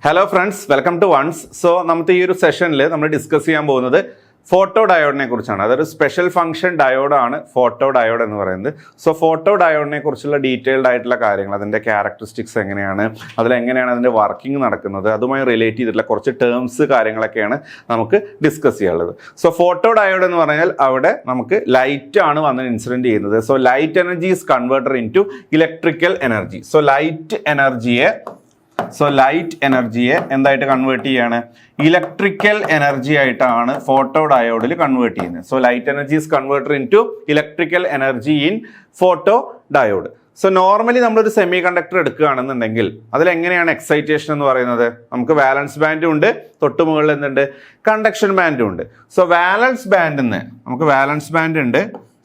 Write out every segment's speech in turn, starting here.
Hello friends, welcome to ones. So നമുക്ക് ഈ ഒരു സെഷനിൽ നമ്മൾ ഡിസ്കസ് ചെയ്യാൻ പോകുന്നത് ഫോട്ടോ ഡയോഡിനെ കുറിച്ചാണ്. അതൊരു സ്പെഷ്യൽ ഫംഗ്ഷൻ ഡയോഡാണ് ഫോട്ടോ ഡയോഡ് എന്ന് പറയുന്നത്. സോ ഫോട്ടോ ഡയോഡിനെ കുറിച്ചുള്ള ഡീറ്റെയിൽഡ് ആയിട്ടുള്ള കാര്യങ്ങൾ, അതിൻ്റെ ക്യാരക്ടറിസ്റ്റിക്സ് എങ്ങനെയാണ്, അതിലെങ്ങനെയാണ് അതിൻ്റെ വർക്കിംഗ് നടക്കുന്നത്, അതുമായി റിലേറ്റ് ചെയ്തിട്ടുള്ള കുറച്ച് ടേംസ് കാര്യങ്ങളൊക്കെയാണ് നമുക്ക് ഡിസ്കസ് ചെയ്യാനുള്ളത്. സോ ഫോട്ടോ ഡയോഡ് എന്ന് പറഞ്ഞാൽ അവിടെ നമുക്ക് ലൈറ്റ് ആണ് വന്ന് ഇൻസിഡൻറ്റ് ചെയ്യുന്നത്. So light energy is converted into electrical energy. So light എനർജിയെ എന്തായിട്ട് കൺവേർട്ട് ചെയ്യാണ്? ഇലക്ട്രിക്കൽ എനർജി ആയിട്ടാണ് ഫോട്ടോ ഡയോഡിൽ കൺവേർട്ട് ചെയ്യുന്നത്. So light energy is converted into electrical energy in photo diode. So normally നമ്മളൊരു semiconductor എടുക്കുകയാണെന്നുണ്ടെങ്കിൽ അതിലെങ്ങനെയാണ് excitation എന്ന് പറയുന്നത്? നമുക്ക് വാലൻസ് ബാൻഡും ഉണ്ട്, തൊട്ട് മുകളിൽ എന്തുണ്ട്? കണ്ടക്ഷൻ ബാൻഡും ഉണ്ട്. സോ വാലൻസ് ബാൻഡിൽ നിന്ന് നമുക്ക് വാലൻസ് ബാൻഡ് ഉണ്ട്.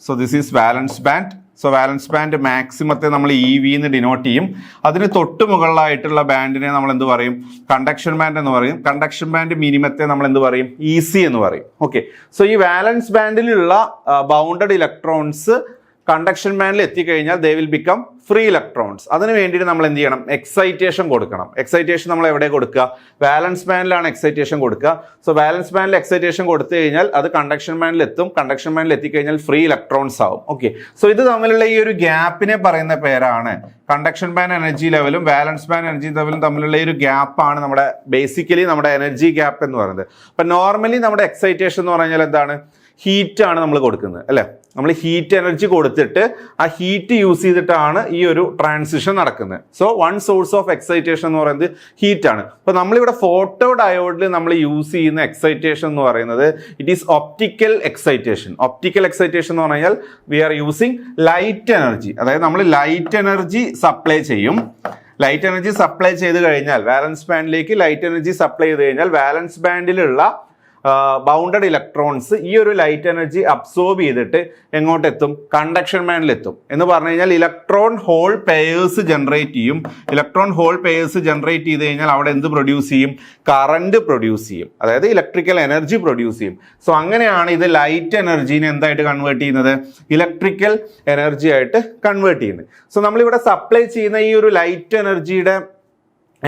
So this is valence band. So valence band മാക്സിമത്തെ നമ്മൾ EV എന്ന് ഡിനോട്ട് ചെയ്യും. അതിന് തൊട്ട് മുകളിലായിട്ടുള്ള ബാൻഡിനെ നമ്മൾ എന്ത് പറയും? കണ്ടക്ഷൻ ബാൻഡ് എന്ന് പറയും. കണ്ടക്ഷൻ ബാൻഡ് മിനിമത്തെ നമ്മൾ എന്ത് പറയും? EC എന്ന് പറയും. ഓക്കെ, സോ ഈ വാലൻസ് ബാൻഡിലുള്ള ബൗണ്ടഡ് ഇലക്ട്രോൺസ് കണ്ടക്ഷൻ ബാൻഡിൽ എത്തിക്കഴിഞ്ഞാൽ they will become free electrons. അതിന് വേണ്ടിയിട്ട് നമ്മൾ എന്ത് ചെയ്യണം? എക്സൈറ്റേഷൻ കൊടുക്കണം. എക്സൈറ്റേഷൻ നമ്മൾ എവിടെ കൊടുക്കുക? വാലൻസ് ബാൻഡിലാണ് എക്സൈറ്റേഷൻ കൊടുക്കുക. സോ വാലൻസ് ബാൻഡിൽ എക്സൈറ്റേഷൻ കൊടുത്തു കഴിഞ്ഞാൽ അത് കണ്ടക്ഷൻ ബാൻഡിൽ എത്തും. കണ്ടക്ഷൻ ബാൻഡിൽ എത്തിക്കഴിഞ്ഞാൽ ഫ്രീ ഇലക്ട്രോൺസ് ആവും. ഓക്കെ, സോ ഇത് തമ്മിലുള്ള ഈ ഒരു ഗ്യാപ്പിനെ പറയുന്ന പേരാണ് കണ്ടക്ഷൻ ബാൻഡ് എനർജി ലെവലും വാലൻസ് ബാൻഡ് എനർജി ലെവലും തമ്മിലുള്ള ഈ ഒരു ഗ്യാപ്പാണ് നമ്മുടെ ബേസിക്കലി നമ്മുടെ എനർജി ഗ്യാപ്പ് എന്ന് പറയുന്നത്. അപ്പം നോർമലി നമ്മുടെ എക്സൈറ്റേഷൻ എന്ന് പറഞ്ഞാൽ എന്താണ്? ഹീറ്റ് ആണ് നമ്മൾ കൊടുക്കുന്നത്, അല്ലേ? നമ്മൾ ഹീറ്റ് എനർജി കൊടുത്തിട്ട് ആ ഹീറ്റ് യൂസ് ചെയ്തിട്ടാണ് ഈ ഒരു ട്രാൻസിഷൻ നടക്കുന്നത്. So one source of excitation എന്ന് പറയുന്നത് ഹീറ്റ് ആണ്. അപ്പോൾ നമ്മളിവിടെ ഫോട്ടോ ഡയോഡിൽ നമ്മൾ യൂസ് ചെയ്യുന്ന എക്സൈറ്റേഷൻ എന്ന് പറയുന്നത് it is optical excitation. Optical excitation എന്ന് പറഞ്ഞാൽ we are using light energy. അതായത് നമ്മൾ ലൈറ്റ് എനർജി സപ്ലൈ ചെയ്യും. ലൈറ്റ് എനർജി സപ്ലൈ ചെയ്ത് കഴിഞ്ഞാൽ വാലൻസ് ബാൻഡിലേക്ക് ലൈറ്റ് എനർജി സപ്ലൈ ചെയ്ത് കഴിഞ്ഞാൽ വാലൻസ് ബാൻഡിലുള്ള ബൗണ്ടഡ് ഇലക്ട്രോൺസ് ഈ ഒരു ലൈറ്റ് എനർജി അബ്സോർബ് ചെയ്തിട്ട് എങ്ങോട്ടെത്തും? കണ്ടക്ഷൻ ബാൻഡിലെത്തും. എന്ന് പറഞ്ഞു കഴിഞ്ഞാൽ ഇലക്ട്രോൺ ഹോൾ പെയേഴ്സ് ജനറേറ്റ് ചെയ്യും. ഇലക്ട്രോൺ ഹോൾ പെയേഴ്സ് ജനറേറ്റ് ചെയ്ത് കഴിഞ്ഞാൽ അവിടെ എന്ത് പ്രൊഡ്യൂസ് ചെയ്യും? കറണ്ട് പ്രൊഡ്യൂസ് ചെയ്യും. അതായത് ഇലക്ട്രിക്കൽ എനർജി പ്രൊഡ്യൂസ് ചെയ്യും. സോ അങ്ങനെയാണ് ഇത് ലൈറ്റ് എനർജീനെ എന്തായിട്ട് കൺവേർട്ട് ചെയ്യുന്നത്? ഇലക്ട്രിക്കൽ എനർജി ആയിട്ട് കൺവേർട്ട് ചെയ്യുന്നത്. സോ നമ്മളിവിടെ സപ്ലൈ ചെയ്യുന്ന ഈ ഒരു ലൈറ്റ് എനർജിയുടെ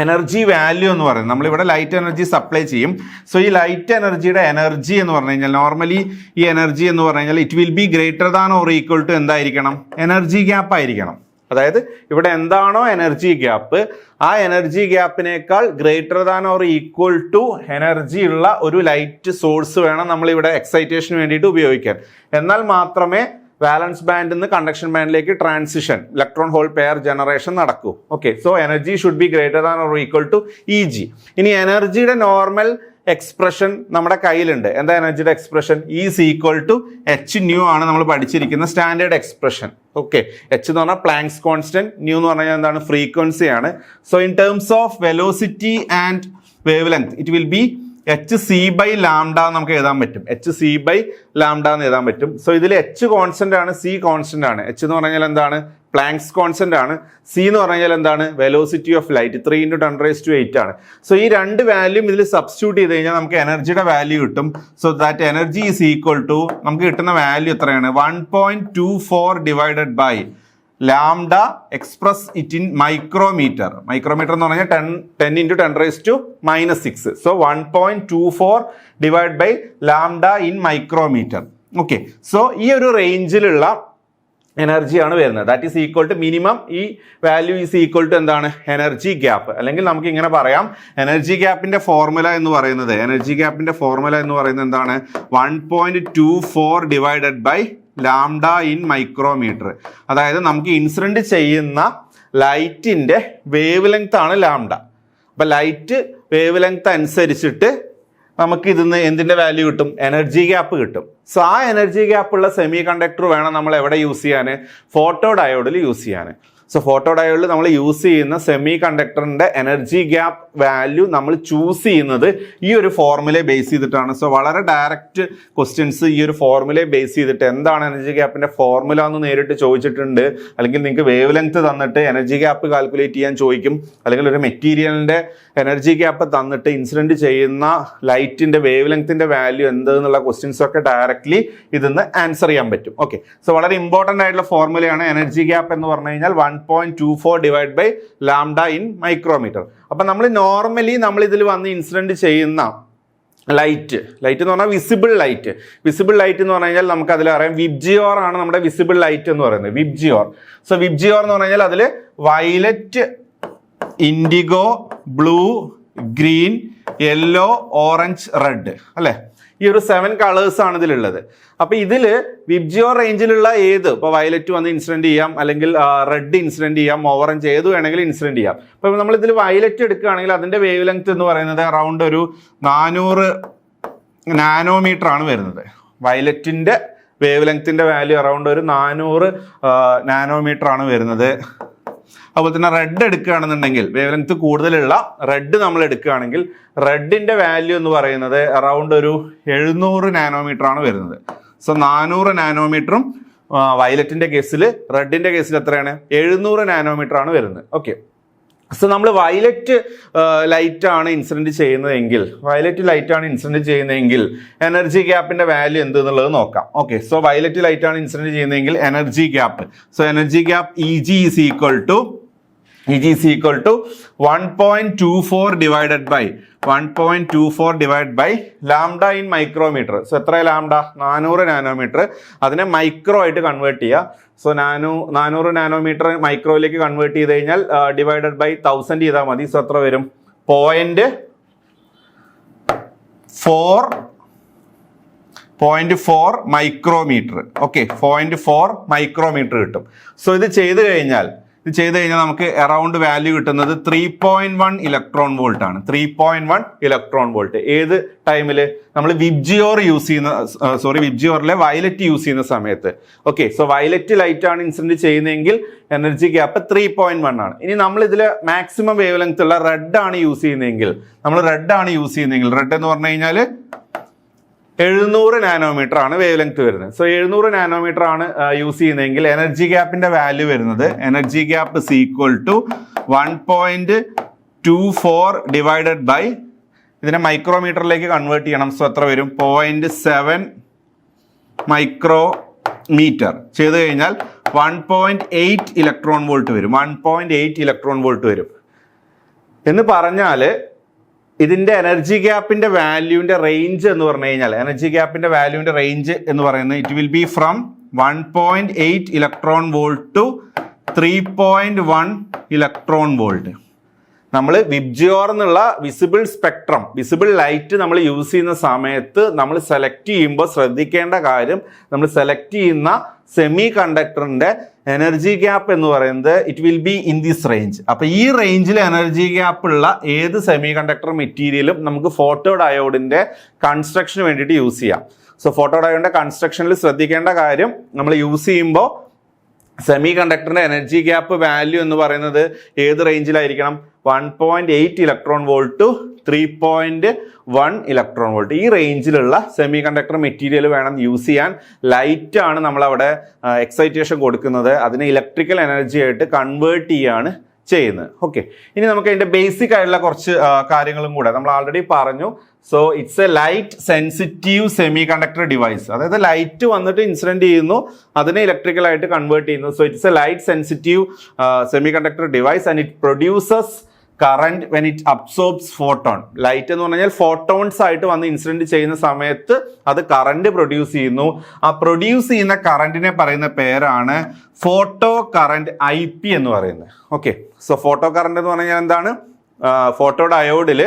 എനർജി വാല്യൂ എന്ന് പറയുന്നത്, നമ്മളിവിടെ ലൈറ്റ് എനർജി സപ്ലൈ ചെയ്യും. സോ ഈ ലൈറ്റ് എനർജിയുടെ എനർജി എന്ന് പറഞ്ഞു കഴിഞ്ഞാൽ നോർമലി ഈ എനർജി എന്ന് പറഞ്ഞു കഴിഞ്ഞാൽ it will be greater than or equal to എന്തായിരിക്കണം? എനർജി ഗ്യാപ്പ് ആയിരിക്കണം. അതായത് ഇവിടെ എന്താണോ എനർജി ഗ്യാപ്പ്, ആ എനർജി ഗ്യാപ്പിനേക്കാൾ greater than or equal to energy ഉള്ള ഒരു ലൈറ്റ് സോഴ്സ് വേണം നമ്മളിവിടെ എക്സൈറ്റേഷന് വേണ്ടിയിട്ട് ഉപയോഗിക്കാൻ. എന്നാൽ മാത്രമേ വാലൻസ് ബാൻഡിൽ നിന്ന് കണ്ടക്ഷൻ ബാൻഡിലേക്ക് transition, electron hole pair generation നടക്കൂ. Okay, so energy should be greater than or equal to EG. ഇനി എനർജിയുടെ നോർമൽ എക്സ്പ്രഷൻ നമ്മുടെ കയ്യിലുണ്ട്. എന്താ എനർജിയുടെ expression? Is equal to hν ആണ് നമ്മൾ പഠിച്ചിരിക്കുന്ന സ്റ്റാൻഡേർഡ് എക്സ്പ്രഷൻ. ഓക്കെ, H എന്ന് പറഞ്ഞാൽ പ്ലാങ്ക്സ് കോൺസ്റ്റന്റ്, ന്യൂ എന്ന് പറഞ്ഞാൽ എന്താണ്? ഫ്രീക്വൻസി ആണ്. So in terms of velocity and wave length it will B hc/λ നമുക്ക് എഴുതാൻ പറ്റും. hc/λ എന്ന് എഴുതാൻ പറ്റും. സോ ഇതിൽ H കോൺസ്റ്റന്റ് ആണ്, C കോൺസ്റ്റന്റ് ആണ്. H എന്ന് പറഞ്ഞാൽ എന്താണ്? പ്ലാങ്ക്സ് കോൺസ്റ്റന്റ് ആണ്. C എന്ന് പറഞ്ഞാൽ എന്താണ്? വെലോസിറ്റി ഓഫ് ലൈറ്റ് 3 × 10⁸ ആണ്. സോ ഈ രണ്ട് വാല്യൂം ഇതിൽ സബ്സ്റ്റിറ്റ്യൂട്ട് ചെയ്ത് കഴിഞ്ഞാൽ നമുക്ക് എനർജിയുടെ വാല്യൂ കിട്ടും. So that energy is equal to, നമുക്ക് കിട്ടുന്ന വാല്യൂ എത്രയാണ്? 1.24 divided by lambda express it in micrometre. Micrometre എന്ന് പറഞ്ഞാൽ 10 × 10⁻⁻⁶. So 1.24 divide by lambda in micrometre. Okay, so ഈ ഒരു റേഞ്ചിലുള്ള എനർജിയാണ് വരുന്നത്. That is equal to minimum, ഈ വാല്യൂ ഈസ് ഈക്വൽ ടു എന്താണ്? Energy gap. അല്ലെങ്കിൽ നമുക്ക് ഇങ്ങനെ പറയാം, എനർജി ഗ്യാപ്പിന്റെ ഫോർമുല എന്ന് പറയുന്നത് എന്താണ്? 1.24 divided by lambda in micrometre. അതായത് നമുക്ക് ഇൻസിഡന്റ് ചെയ്യുന്ന ലൈറ്റിന്റെ വേവ് ലെങ്ത് ആണ് ലാംഡ. അപ്പൊ ലൈറ്റ് വേവ് ലെങ്ത് അനുസരിച്ചിട്ട് നമുക്ക് ഇതിന്ന് എന്തിന്റെ വാല്യൂ കിട്ടും? എനർജി ഗ്യാപ്പ് കിട്ടും. സോ ആ എനർജി ഗ്യാപ്പ് ഉള്ള സെമി കണ്ടക്ടർ വേണം നമ്മൾ എവിടെ യൂസ് ചെയ്യാൻ? ഫോട്ടോ ഡയോഡിൽ യൂസ് ചെയ്യാൻ. സോ ഫോട്ടോ ഡയോഡിൽ നമ്മൾ യൂസ് ചെയ്യുന്ന സെമി കണ്ടക്ടറിന്റെ എനർജി ഗ്യാപ്പ് വാല്യൂ നമ്മൾ ചൂസ് ചെയ്യുന്നത് ഈ ഒരു ഫോർമുലയെ ബേസ് ചെയ്തിട്ടാണ്. സോ വളരെ ഡയറക്റ്റ് ക്വസ്റ്റ്യൻസ് ഈ ഒരു ഫോർമുലയെ ബേസ് ചെയ്തിട്ട് എന്താണ് എനർജി ഗ്യാപ്പിന്റെ ഫോർമുല എന്ന് നേരിട്ട് ചോദിച്ചിട്ടുണ്ട്. അല്ലെങ്കിൽ നിങ്ങൾക്ക് വേവ് ലെങ്ത് തന്നിട്ട് എനർജി ഗ്യാപ്പ് കാൽക്കുലേറ്റ് ചെയ്യാൻ ചോദിക്കും. അല്ലെങ്കിൽ ഒരു മെറ്റീരിയലിന്റെ എനർജി ഗ്യാപ്പ് തന്നിട്ട് ഇൻസിഡന്റ് ചെയ്യുന്ന ലൈറ്റിന്റെ വേവ് ലെങ്ത്തിന്റെ വാല്യൂ എന്ത് എന്നുള്ള ക്വസ്റ്റ്യൻസ് ഒക്കെ ഡയറക്ട്ലി ഇതിന്ന് ആൻസർ ചെയ്യാൻ പറ്റും. ഓക്കെ, സോ വളരെ ഇമ്പോർട്ടന്റ് ആയിട്ടുള്ള ഫോർമുലയാണ് എനർജി ഗ്യാപ്പ് എന്ന് പറഞ്ഞു കഴിഞ്ഞാൽ 1.24 divide by lambda in micrometre. അപ്പം നമ്മൾ നോർമലി നമ്മൾ ഇതിൽ വന്ന് ഇൻസിഡൻറ്റ് ചെയ്യുന്ന ലൈറ്റ് എന്ന് പറഞ്ഞാൽ വിസിബിൾ ലൈറ്റ് എന്ന് പറഞ്ഞു കഴിഞ്ഞാൽ നമുക്ക് അതിലറിയാം വിബ്ജിയോർ ആണ് നമ്മുടെ വിസിബിൾ ലൈറ്റ് എന്ന് പറയുന്നത്, വിബ്ജിയോർ. സോ വിബ്ജിയോർ എന്ന് പറഞ്ഞു കഴിഞ്ഞാൽ അതിൽ violet, IndiGo, blue, green, yellow, orange, red അല്ലേ, ഈ ഒരു 7 കളേഴ്സ് ആണ് ഇതിലുള്ളത്. അപ്പൊ ഇതില് വിബ്ജിയോർ റേഞ്ചിലുള്ള ഏത്, ഇപ്പൊ വയലറ്റ് വന്ന് ഇൻസിഡന്റ് ചെയ്യാം, അല്ലെങ്കിൽ റെഡ് ഇൻസിഡന്റ് ചെയ്യാം, ഓറഞ്ച് ഏത് വേണമെങ്കിലും ഇൻസിഡന്റ് ചെയ്യാം. അപ്പൊ നമ്മൾ ഇതിൽ വയലറ്റ് എടുക്കുകയാണെങ്കിൽ അതിന്റെ വേവ് ലെങ്ത് എന്ന് പറയുന്നത് അറൗണ്ട് ഒരു 400 നാനോമീറ്റർ ആണ് വരുന്നത്. വയലറ്റിന്റെ വേവ് ലെങ്ത്തിന്റെ വാല്യൂ അറൗണ്ട് ഒരു 400 നാനോമീറ്റർ ആണ് വരുന്നത്. അതുപോലെ തന്നെ റെഡ് എടുക്കുകയാണെന്നുണ്ടെങ്കിൽ വേവ് ലെങ്ത് കൂടുതലുള്ള റെഡ് നമ്മൾ എടുക്കുകയാണെങ്കിൽ റെഡിന്റെ വാല്യൂ എന്ന് പറയുന്നത് അറൗണ്ട് ഒരു 700 നാനോമീറ്റർ ആണ് വരുന്നത്. സോ 400 നാനോമീറ്ററും വയലറ്റിന്റെ കേസിൽ, റെഡിന്റെ കേസിൽ എത്രയാണ്, 700 നാനോമീറ്റർ ആണ് വരുന്നത്. ഓക്കെ, സോ നമ്മൾ വയലറ്റ് ലൈറ്റ് ആണ് ഇൻസിഡന്റ് ചെയ്യുന്നതെങ്കിൽ എനർജി ഗ്യാപ്പിന്റെ വാല്യൂ എന്ത് എന്നുള്ളത് നോക്കാം. ഓക്കെ, സോ വയലറ്റ് ലൈറ്റ് ആണ് ഇൻസിഡന്റ് ചെയ്യുന്നതെങ്കിൽ energy gap, so energy gap EG is equal to 1.24 divided by lambda in micrometer. So എത്ര ലാംഡ, 400 നാനോമീറ്റർ. അതിനെ മൈക്രോ ആയിട്ട് കൺവേർട്ട് ചെയ്യുക. സോ 400 നാനോമീറ്റർ മൈക്രോയിലേക്ക് കൺവേർട്ട് ചെയ്ത് കഴിഞ്ഞാൽ ഡിവൈഡഡ് ബൈ 1000 ചെയ്താൽ മതി. സോ എത്ര വരും, 0.4 മൈക്രോമീറ്റർ. ഓക്കെ, 0.4 മൈക്രോമീറ്റർ കിട്ടും. സോ ഇത് ചെയ്ത് കഴിഞ്ഞാൽ നമുക്ക് അറൗണ്ട് വാല്യൂ കിട്ടുന്നത് 3.1 ഇലക്ട്രോൺ വോൾട്ട് ആണ്. 3.1 ഇലക്ട്രോൺ വോൾട്ട് ഏത് ടൈമിൽ നമ്മൾ വിബ്ജിയോറിലെ വയലറ്റ് യൂസ് ചെയ്യുന്ന സമയത്ത്. ഓക്കെ, സോ വയലറ്റ് ലൈറ്റ് ആണ് ഇൻസിഡന്റ് ചെയ്യുന്നതെങ്കിൽ എനർജി ഗ്യാപ്പ് 3.1 ആണ്. ഇനി നമ്മൾ ഇതിൽ മാക്സിമം വേവ് ലെങ്ത് ഉള്ള റെഡ് ആണ് യൂസ് ചെയ്യുന്നതെങ്കിൽ റെഡ് എന്ന് പറഞ്ഞു കഴിഞ്ഞാൽ 700 നാനോമീറ്റർ ആണ് വേവ് ലെങ്ത് വരുന്നത്. സോ 700 നാനോമീറ്റർ ആണ് യൂസ് ചെയ്യുന്നതെങ്കിൽ എനർജി ഗ്യാപ്പിന്റെ വാല്യൂ വരുന്നത്, energy gap is equal to 1.24 divided by, ഇതിനെ മൈക്രോമീറ്ററിലേക്ക് കൺവേർട്ട് ചെയ്യണം. സോ എത്ര വരും, 0.7 മൈക്രോമീറ്റർ ചെയ്ത് കഴിഞ്ഞാൽ 1.8 ഇലക്ട്രോൺ വോൾട്ട് വരും. 1.8 ഇലക്ട്രോൺ വോൾട്ട് വരും എന്ന് പറഞ്ഞാൽ ഇതിന്റെ എനർജി ഗ്യാപ്പിന്റെ വാല്യൂവിന്റെ റേഞ്ച് എന്ന് പറഞ്ഞു കഴിഞ്ഞാൽ എന്ന് പറയുന്നത് it will be from 1.8 electron volt to 3.1 electron volt. നമ്മൾ വിബ്ജിയോർ എന്നുള്ള വിസിബിൾ ലൈറ്റ് നമ്മൾ യൂസ് ചെയ്യുന്ന സമയത്ത് നമ്മൾ സെലക്ട് ചെയ്യുമ്പോൾ ശ്രദ്ധിക്കേണ്ട കാര്യം, നമ്മൾ സെലക്ട് ചെയ്യുന്ന സെമി കണ്ടക്ടറിന്റെ എനർജി ഗ്യാപ്പ് എന്ന് പറയുന്നത് it will be in this range. അപ്പൊ ഈ റേഞ്ചിൽ എനർജി ഗ്യാപ്പ് ഉള്ള ഏത് സെമി കണ്ടക്ടർ മെറ്റീരിയലും നമുക്ക് ഫോട്ടോ ഡയോഡിന്റെ കൺസ്ട്രക്ഷന് വേണ്ടിയിട്ട് യൂസ് ചെയ്യാം. സോ ഫോട്ടോ ഡയോഡിന്റെ കൺസ്ട്രക്ഷനിൽ ശ്രദ്ധിക്കേണ്ട കാര്യം, നമ്മൾ യൂസ് ചെയ്യുമ്പോൾ സെമി കണ്ടക്ടറിന്റെ എനർജി ഗ്യാപ്പ് വാല്യൂ എന്ന് പറയുന്നത് ഏത് റേഞ്ചിലായിരിക്കണം, 1.8 electron volt to 3.1 electron volt. ഈ റേഞ്ചിലുള്ള സെമി കണ്ടക്ടർ മെറ്റീരിയൽ വേണം യൂസ് ചെയ്യാൻ. ലൈറ്റ് ആണ് നമ്മളവിടെ എക്സൈറ്റേഷൻ കൊടുക്കുന്നത്, അതിനെ ഇലക്ട്രിക്കൽ എനർജി ആയിട്ട് കൺവേർട്ട് ചെയ്യാണ് ചെയ്യുന്നത്. ഓക്കെ, ഇനി നമുക്ക് അതിന്റെ ബേസിക് ആയിട്ടുള്ള കുറച്ച് കാര്യങ്ങളും കൂടെ നമ്മൾ ആൾറെഡി പറഞ്ഞു. So it's A light sensitive semi conductor device, അതായത് ലൈറ്റ് വന്നിട്ട് ഇൻസിഡന്റ് ചെയ്യുന്നു, അതിനെ ഇലക്ട്രിക്കൽ ആയിട്ട് കൺവേർട്ട് ചെയ്യുന്നു. So it's A light sensitive semi conductor device and it produces current when it absorbs photon. Light എന്ന് പറഞ്ഞാൽ ഫോട്ടോൺസ് ആയിട്ട് വന്ന് ഇൻസിഡന്റ് ചെയ്യുന്ന സമയത്ത് അത് കറന്റ് പ്രൊഡ്യൂസ് ചെയ്യുന്നു. ആ പ്രൊഡ്യൂസ് ചെയ്യുന്ന കറന്റിനെ പറയുന്ന പേരാണ് ഫോട്ടോ കറന്റ് IP എന്ന് പറയുന്നത്. ഓക്കെ, സോ ഫോട്ടോ കറന്റ് എന്ന് പറഞ്ഞാൽ എന്താണ്, ഫോട്ടോ ഡയോഡിൽ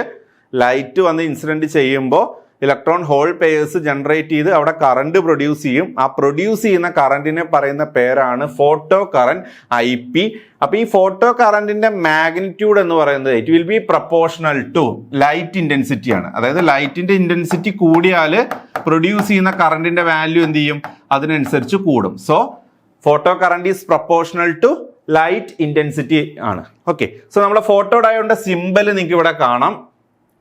ലൈറ്റ് വന്ന് ഇൻസിഡന്റ് ചെയ്യുമ്പോൾ ഇലക്ട്രോൺ ഹോൾ പെയേഴ്സ് ജനറേറ്റ് ചെയ്ത് അവിടെ കറണ്ട് പ്രൊഡ്യൂസ് ചെയ്യും. ആ പ്രൊഡ്യൂസ് ചെയ്യുന്ന കറണ്ടിനെ പറയുന്ന പേരാണ് ഫോട്ടോ കറന്റ് IP. അപ്പൊ ഈ ഫോട്ടോ കറന്റിന്റെ മാഗ്നിറ്റ്യൂഡ് എന്ന് പറയുന്നത് it will be proportional to light intensity ആണ്. അതായത് ലൈറ്റിന്റെ ഇന്റൻസിറ്റി കൂടിയാൽ പ്രൊഡ്യൂസ് ചെയ്യുന്ന കറണ്ടിന്റെ വാല്യൂ എന്ത് ചെയ്യും, അതിനനുസരിച്ച് കൂടും. So photo current is proportional to light intensity ആണ്. ഓക്കെ, സോ നമ്മുടെ ഫോട്ടോ ഡയോഡിന്റെ സിമ്പൽ നിങ്ങൾക്ക് ഇവിടെ കാണാം.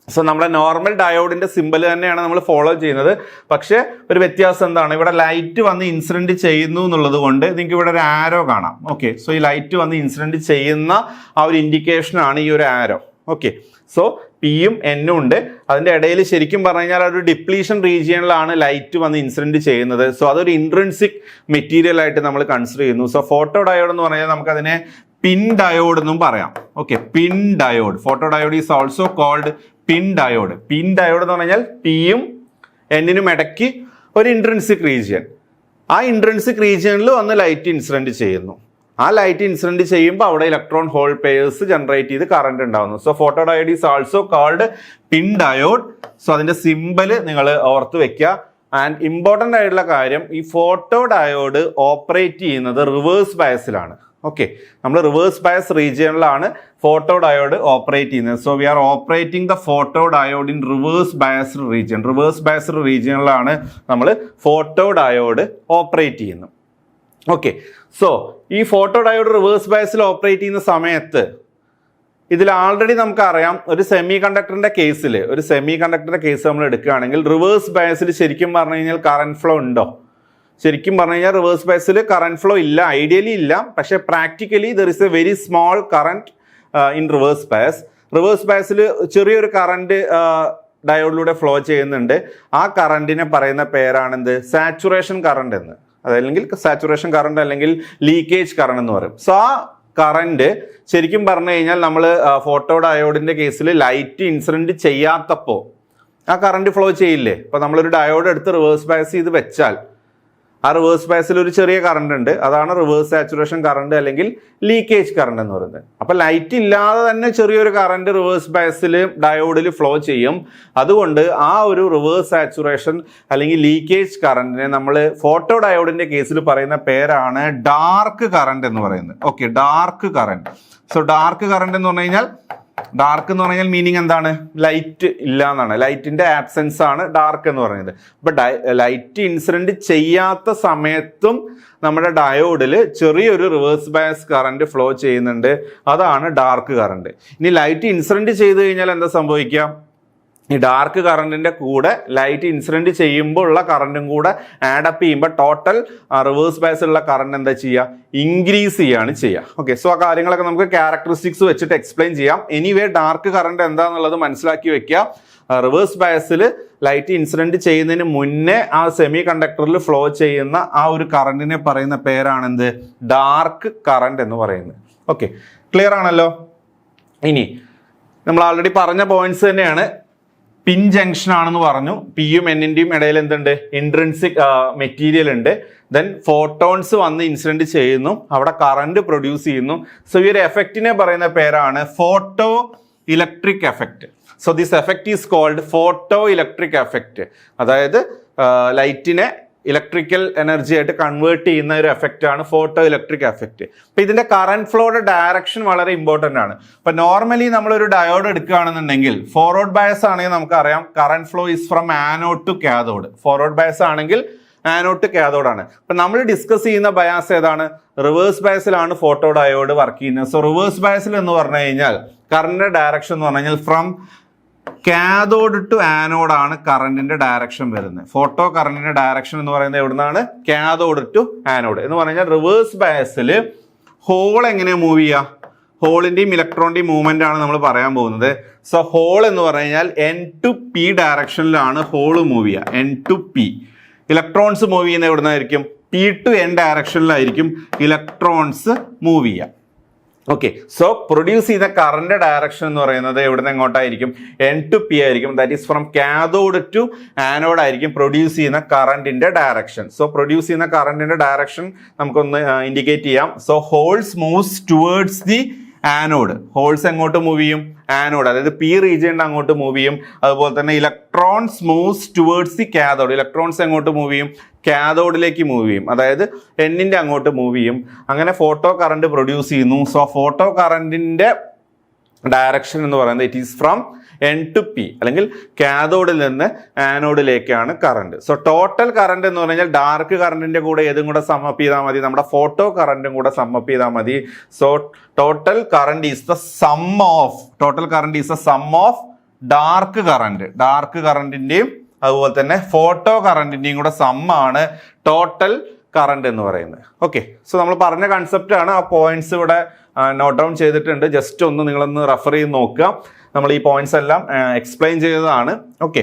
സോ നമ്മുടെ നോർമൽ ഡയോഡിന്റെ സിമ്പൽ തന്നെയാണ് നമ്മൾ ഫോളോ ചെയ്യുന്നത്. പക്ഷെ ഒരു വ്യത്യാസം എന്താണ്, ഇവിടെ ലൈറ്റ് വന്ന് ഇൻസിഡന്റ് ചെയ്യുന്നു എന്നുള്ളത് കൊണ്ട് നിങ്ങൾക്ക് ഇവിടെ ഒരു ആരോ കാണാം. ഓക്കെ, സോ ഈ ലൈറ്റ് വന്ന് ഇൻസിഡന്റ് ചെയ്യുന്ന ആ ഒരു ഇൻഡിക്കേഷൻ ആണ് ഈ ഒരു ആരോ. ഓക്കെ, സോ Pയും Nഉം ഉണ്ട്. അതിന്റെ ഇടയിൽ ശരിക്കും പറഞ്ഞു കഴിഞ്ഞാൽ ഒരു ഡിപ്ലീഷൻ റീജിയനിലാണ് ലൈറ്റ് വന്ന് ഇൻസിഡന്റ് ചെയ്യുന്നത്. സോ അതൊരു ഇൻട്രിൻസിക് മെറ്റീരിയൽ ആയിട്ട് നമ്മൾ കൺസിഡർ ചെയ്യുന്നു. സോ ഫോട്ടോ ഡയോഡ് എന്ന് പറഞ്ഞാൽ നമുക്കതിനെ പിൻ ഡയോഡ് എന്നും പറയാം. Okay, pin diode. Photo diode is also called pin diode. Pin diode എന്ന് പറഞ്ഞാൽ പിയും എന്നിനും ഇടയ്ക്ക് ഒരു ഇൻട്രിൻസിക് റീജിയൻ. ആ ഇൻട്രിൻസിക് റീജിയനിൽ വന്ന് ലൈറ്റ് ഇൻസിഡന്റ് ചെയ്യുന്നു. ആ ലൈറ്റ് ഇൻസിഡന്റ് ചെയ്യുമ്പോൾ അവിടെ ഇലക്ട്രോൺ ഹോൾ പെയേഴ്സ് ജനറേറ്റ് ചെയ്ത് കറണ്ട് ഉണ്ടാവുന്നു. So photo diode is also called pin diode. So അതിന്റെ സിമ്പല് നിങ്ങൾ ഓർത്ത് വെക്കുക. ആൻഡ് ഇമ്പോർട്ടൻ്റ് ആയിട്ടുള്ള കാര്യം, ഈ ഫോട്ടോ ഡയോഡ് ഓപ്പറേറ്റ് ചെയ്യുന്നത് റിവേഴ്സ് ബയസിലാണ്. ഓക്കെ, നമ്മൾ റിവേഴ്സ് ബയസ് റീജിയനിലാണ് ഫോട്ടോ ഡയോഡ് ഓപ്പറേറ്റ് ചെയ്യുന്നത്. So we are operating the photo diode in reverse biased region. Reverse biased റീജിയനിലാണ് നമ്മൾ ഫോട്ടോ ഡയോഡ് ഓപ്പറേറ്റ് ചെയ്യുന്നത്. ഓക്കെ, സോ ഈ ഫോട്ടോ ഡയോഡ് റിവേഴ്സ് ബയസിൽ ഓപ്പറേറ്റ് ചെയ്യുന്ന സമയത്ത് ഇതിൽ ആൾറെഡി നമുക്കറിയാം, ഒരു സെമി കണ്ടക്ടറിന്റെ കേസ് നമ്മൾ എടുക്കുകയാണെങ്കിൽ റിവേഴ്സ് ബയസിൽ ശരിക്കും പറഞ്ഞു കഴിഞ്ഞാൽ കറന്റ് ഫ്ലോ ഉണ്ടോ? ശരിക്കും പറഞ്ഞു കഴിഞ്ഞാൽ റിവേഴ്സ് ബയസിൽ കറന്റ് ഫ്ലോ ഇല്ല, ഐഡിയലി ഇല്ല. പക്ഷെ practically there is a very small current in reverse bias. Reverse ബയസിൽ ചെറിയൊരു കറന്റ് ഡയോഡിലൂടെ ഫ്ലോ ചെയ്യുന്നുണ്ട്. ആ കറണ്ടിനെ പറയുന്ന പേരാണെന്ത്? സാച്ചുറേഷൻ കറണ്ട് എന്ന്. അതല്ലെങ്കിൽ സാച്ചുറേഷൻ കറണ്ട് അല്ലെങ്കിൽ ലീക്കേജ് കറണ്ട് എന്ന് പറയും. സോ ആ കറന്റ് ശരിക്കും പറഞ്ഞു കഴിഞ്ഞാൽ നമ്മൾ ഫോട്ടോ ഡയോഡിന്റെ കേസിൽ ലൈറ്റ് ഇൻസിഡന്റ് ചെയ്യാത്തപ്പോൾ ആ കറണ്ട് ഫ്ലോ ചെയ്യില്ലേ? അപ്പോൾ നമ്മളൊരു ഡയോഡ് എടുത്ത് റിവേഴ്സ് ബയസ് ചെയ്ത് വെച്ചാൽ ആ റിവേഴ്സ് ബയസിൽ ഒരു ചെറിയ കറണ്ട് ഉണ്ട്. അതാണ് റിവേഴ്സ് സാച്ചുറേഷൻ കറണ്ട് അല്ലെങ്കിൽ ലീക്കേജ് കറണ്ട് എന്ന് പറയുന്നത്. അപ്പോൾ ലൈറ്റ് ഇല്ലാതെ തന്നെ ചെറിയൊരു കറണ്ട് റിവേഴ്സ് ബയസിൽ ഡയോഡിൽ ഫ്ലോ ചെയ്യും. അതുകൊണ്ട് ആ ഒരു റിവേഴ്സ് സാച്ചുറേഷൻ അല്ലെങ്കിൽ ലീക്കേജ് കറണ്ടിനെ നമ്മൾ ഫോട്ടോ ഡയോഡിന്റെ കേസിൽ പറയുന്ന പേരാണ് ഡാർക്ക് കറണ്ട് എന്ന് പറയുന്നത്. Okay, dark current. So dark current എന്ന് പറഞ്ഞു കഴിഞ്ഞാൽ, ഡാർക്ക് എന്ന് പറഞ്ഞാൽ മീനിങ് എന്താണ്? ലൈറ്റ് ഇല്ല എന്നാണ്. ലൈറ്റിന്റെ ആബ്സെൻസ് ആണ് ഡാർക്ക് എന്ന് പറയുന്നത്. അപ്പൊ ലൈറ്റ് ഇൻസിഡന്റ് ചെയ്യാത്ത സമയത്തും നമ്മുടെ ഡയോഡിൽ ചെറിയൊരു റിവേഴ്സ് ബയസ് കറന്റ് ഫ്ലോ ചെയ്യുന്നുണ്ട്. അതാണ് ഡാർക്ക് കറണ്ട്. ഇനി ലൈറ്റ് ഇൻസിഡന്റ് ചെയ്ത് കഴിഞ്ഞാൽ എന്താ സംഭവിക്കുക? ഈ ഡാർക്ക് കറണ്ടിന്റെ കൂടെ ലൈറ്റ് ഇൻസിഡന്റ് ചെയ്യുമ്പോൾ ഉള്ള കറണ്ടും കൂടെ ആഡപ്പ് ചെയ്യുമ്പോൾ ടോട്ടൽ റിവേഴ്സ് ബയസിലുള്ള കറണ്ട് എന്താ ചെയ്യുക? ഇൻക്രീസ് ചെയ്യാണ് ചെയ്യുക. ഓക്കെ, സോ ആ കാര്യങ്ങളൊക്കെ നമുക്ക് ക്യാരക്ടറിസ്റ്റിക്സ് വെച്ചിട്ട് എക്സ്പ്ലെയിൻ ചെയ്യാം. എനിവേ ഡാർക്ക് കറണ്ട് എന്താണെന്നുള്ളത് മനസ്സിലാക്കി വെക്കുക. റിവേഴ്സ് ബയസിൽ ലൈറ്റ് ഇൻസിഡന്റ് ചെയ്യുന്നതിന് മുന്നേ ആ സെമി കണ്ടക്ടറിൽ ഫ്ലോ ചെയ്യുന്ന ആ ഒരു കറണ്ടിനെ പറയുന്ന പേരാണെന്ത്? ഡാർക്ക് കറണ്ട് എന്ന് പറയുന്നത്. ഓക്കെ, ക്ലിയർ ആണല്ലോ? ഇനി നമ്മൾ ആൾറെഡി പറഞ്ഞ പോയിന്റ്സ് തന്നെയാണ്. പിൻ ജംഗ്ഷൻ ആണെന്ന് പറഞ്ഞു. പിയും എന്നിന്റെയും ഇടയിൽ എന്തുണ്ട്? ഇൻട്രിൻസിക് മെറ്റീരിയൽ ഉണ്ട്. ദെൻ ഫോട്ടോൺസ് വന്ന് ഇൻസിഡന്റ് ചെയ്യുന്നു, അവിടെ കറണ്ട് പ്രൊഡ്യൂസ് ചെയ്യുന്നു. സോ ഈ ഒരു എഫക്റ്റിനെ പറയുന്ന പേരാണ് photoelectric effect. So this effect is called photoelectric effect. അതായത് ലൈറ്റിനെ ഇലക്ട്രിക്കൽ എനർജി ആയിട്ട് കൺവേർട്ട് ചെയ്യുന്ന ഒരു എഫക്റ്റ് ആണ് ഫോട്ടോ ഇലക്ട്രിക് എഫക്റ്റ്. അപ്പൊ ഇതിന്റെ കറന്റ് ഫ്ലോയുടെ ഡയറക്ഷൻ വളരെ ഇമ്പോർട്ടന്റ് ആണ്. അപ്പൊ നോർമലി നമ്മളൊരു ഡയോഡ് എടുക്കുകയാണെന്നുണ്ടെങ്കിൽ ഫോർവേഡ് ബയസ് ആണെങ്കിൽ നമുക്കറിയാം current flow is from anode to cathode. Forward bias ആണെങ്കിൽ ആനോഡ് ടു കാഥോഡ് ആണ്. അപ്പൊ നമ്മൾ ഡിസ്കസ് ചെയ്യുന്ന ബയാസ് ഏതാണ്? റിവേഴ്സ് ബയസിലാണ് ഫോട്ടോ ഡയോഡ് വർക്ക് ചെയ്യുന്നത്. സോ റിവേഴ്സ് ബയസിൽ എന്ന് പറഞ്ഞു കഴിഞ്ഞാൽ കറന്റിന്റെ ഡയറക്ഷൻ എന്ന് പറഞ്ഞു കഴിഞ്ഞാൽ ഫ്രം കാഥോഡ് ടു ആനോഡ് ആണ് കറണ്ടിന്റെ ഡയറക്ഷൻ വരുന്നത്. ഫോട്ടോ കറണ്ടിന്റെ ഡയറക്ഷൻ എന്ന് പറയുന്നത് എവിടുന്നാണ്? കാഥോഡ് ടു ആനോഡ് എന്ന് പറഞ്ഞാൽ റിവേഴ്സ് ബയസിൽ ഹോൾ എങ്ങനെ മൂവ് ചെയ്യുക? ഹോളിന്റെയും ഇലക്ട്രോണിന്റെയും മൂവ്മെന്റ് ആണ് നമ്മൾ പറയാൻ പോകുന്നത്. സോ ഹോൾ എന്ന് പറഞ്ഞു കഴിഞ്ഞാൽ N to P ഡയറക്ഷനിലാണ് ഹോൾ മൂവ് ചെയ്യുക. N to P. Electrons move ചെയ്യുന്ന എവിടുന്നായിരിക്കും? P to N ഡയറക്ഷനിലായിരിക്കും ഇലക്ട്രോൺസ് മൂവ് ചെയ്യുക. ഓക്കെ, സോ പ്രൊഡ്യൂസ് ചെയ്ത കറന്റ് ഡയറക്ഷൻ എന്ന് പറയുന്നത് എവിടെ നിന്ന് എങ്ങോട്ടായിരിക്കും? N to P ആയിരിക്കും. That is from cathode to anode ആയിരിക്കും പ്രൊഡ്യൂസ് ചെയ്യുന്ന കറന്റിന്റെ ഡയറക്ഷൻ. സോ പ്രൊഡ്യൂസ് ചെയ്യുന്ന കറന്റിന്റെ ഡയറക്ഷൻ നമുക്കൊന്ന് ഇൻഡിക്കേറ്റ് ചെയ്യാം. So holes moves towards the anode. Holes എങ്ങോട്ട് മൂവ് ചെയ്യും? ആനോഡ്, അതായത് പി റീജിയന്റെ അങ്ങോട്ട് മൂവ് ചെയ്യും. അതുപോലെ തന്നെ electrons moves towards the cathode. Electrons എങ്ങോട്ട് മൂവ് ചെയ്യും? കാഥോഡിലേക്ക് മൂവ് ചെയ്യും, അതായത് എന്നിന്റെ അങ്ങോട്ട് മൂവ് ചെയ്യും. അങ്ങനെ ഫോട്ടോ കറണ്ട് പ്രൊഡ്യൂസ് ചെയ്യുന്നു. സോ ഫോട്ടോ കറണ്ടിന്റെ ഡയറക്ഷൻ എന്ന് പറയുന്നത് it is from N to P, അല്ലെങ്കിൽ കാഥോഡിൽ നിന്ന് ആനോഡിലേക്കാണ് കറണ്ട്. സോ ടോട്ടൽ കറണ്ട് എന്ന് പറഞ്ഞാൽ ഡാർക്ക് കറണ്ടിന്റെ കൂടെ ഏതും കൂടെ സമ്മപ്പ് ചെയ്താൽ മതി, നമ്മുടെ ഫോട്ടോ കറണ്ടും കൂടെ സമ്മപ്പ് ചെയ്താൽ മതി. So total current is the sum of dark current. Dark കറണ്ടിന്റെയും അതുപോലെ തന്നെ ഫോട്ടോ കറണ്ടിന്റെയും കൂടെ സമ്മാണ് ടോട്ടൽ കറണ്ട് എന്ന് പറയുന്നത്. ഓക്കെ, സോ നമ്മൾ പറഞ്ഞ കൺസെപ്റ്റ് ആണ്. ആ പോയിന്റ്സ് ഇവിടെ നോട്ട് ഡൗൺ ചെയ്തിട്ടുണ്ട്. ജസ്റ്റ് ഒന്ന് നിങ്ങളൊന്ന് റെഫർ ചെയ്ത് നോക്കുക. നമ്മൾ ഈ പോയിന്റ്സ് എല്ലാം എക്സ്പ്ലെയിൻ ചെയ്തതാണ്. ഓക്കെ,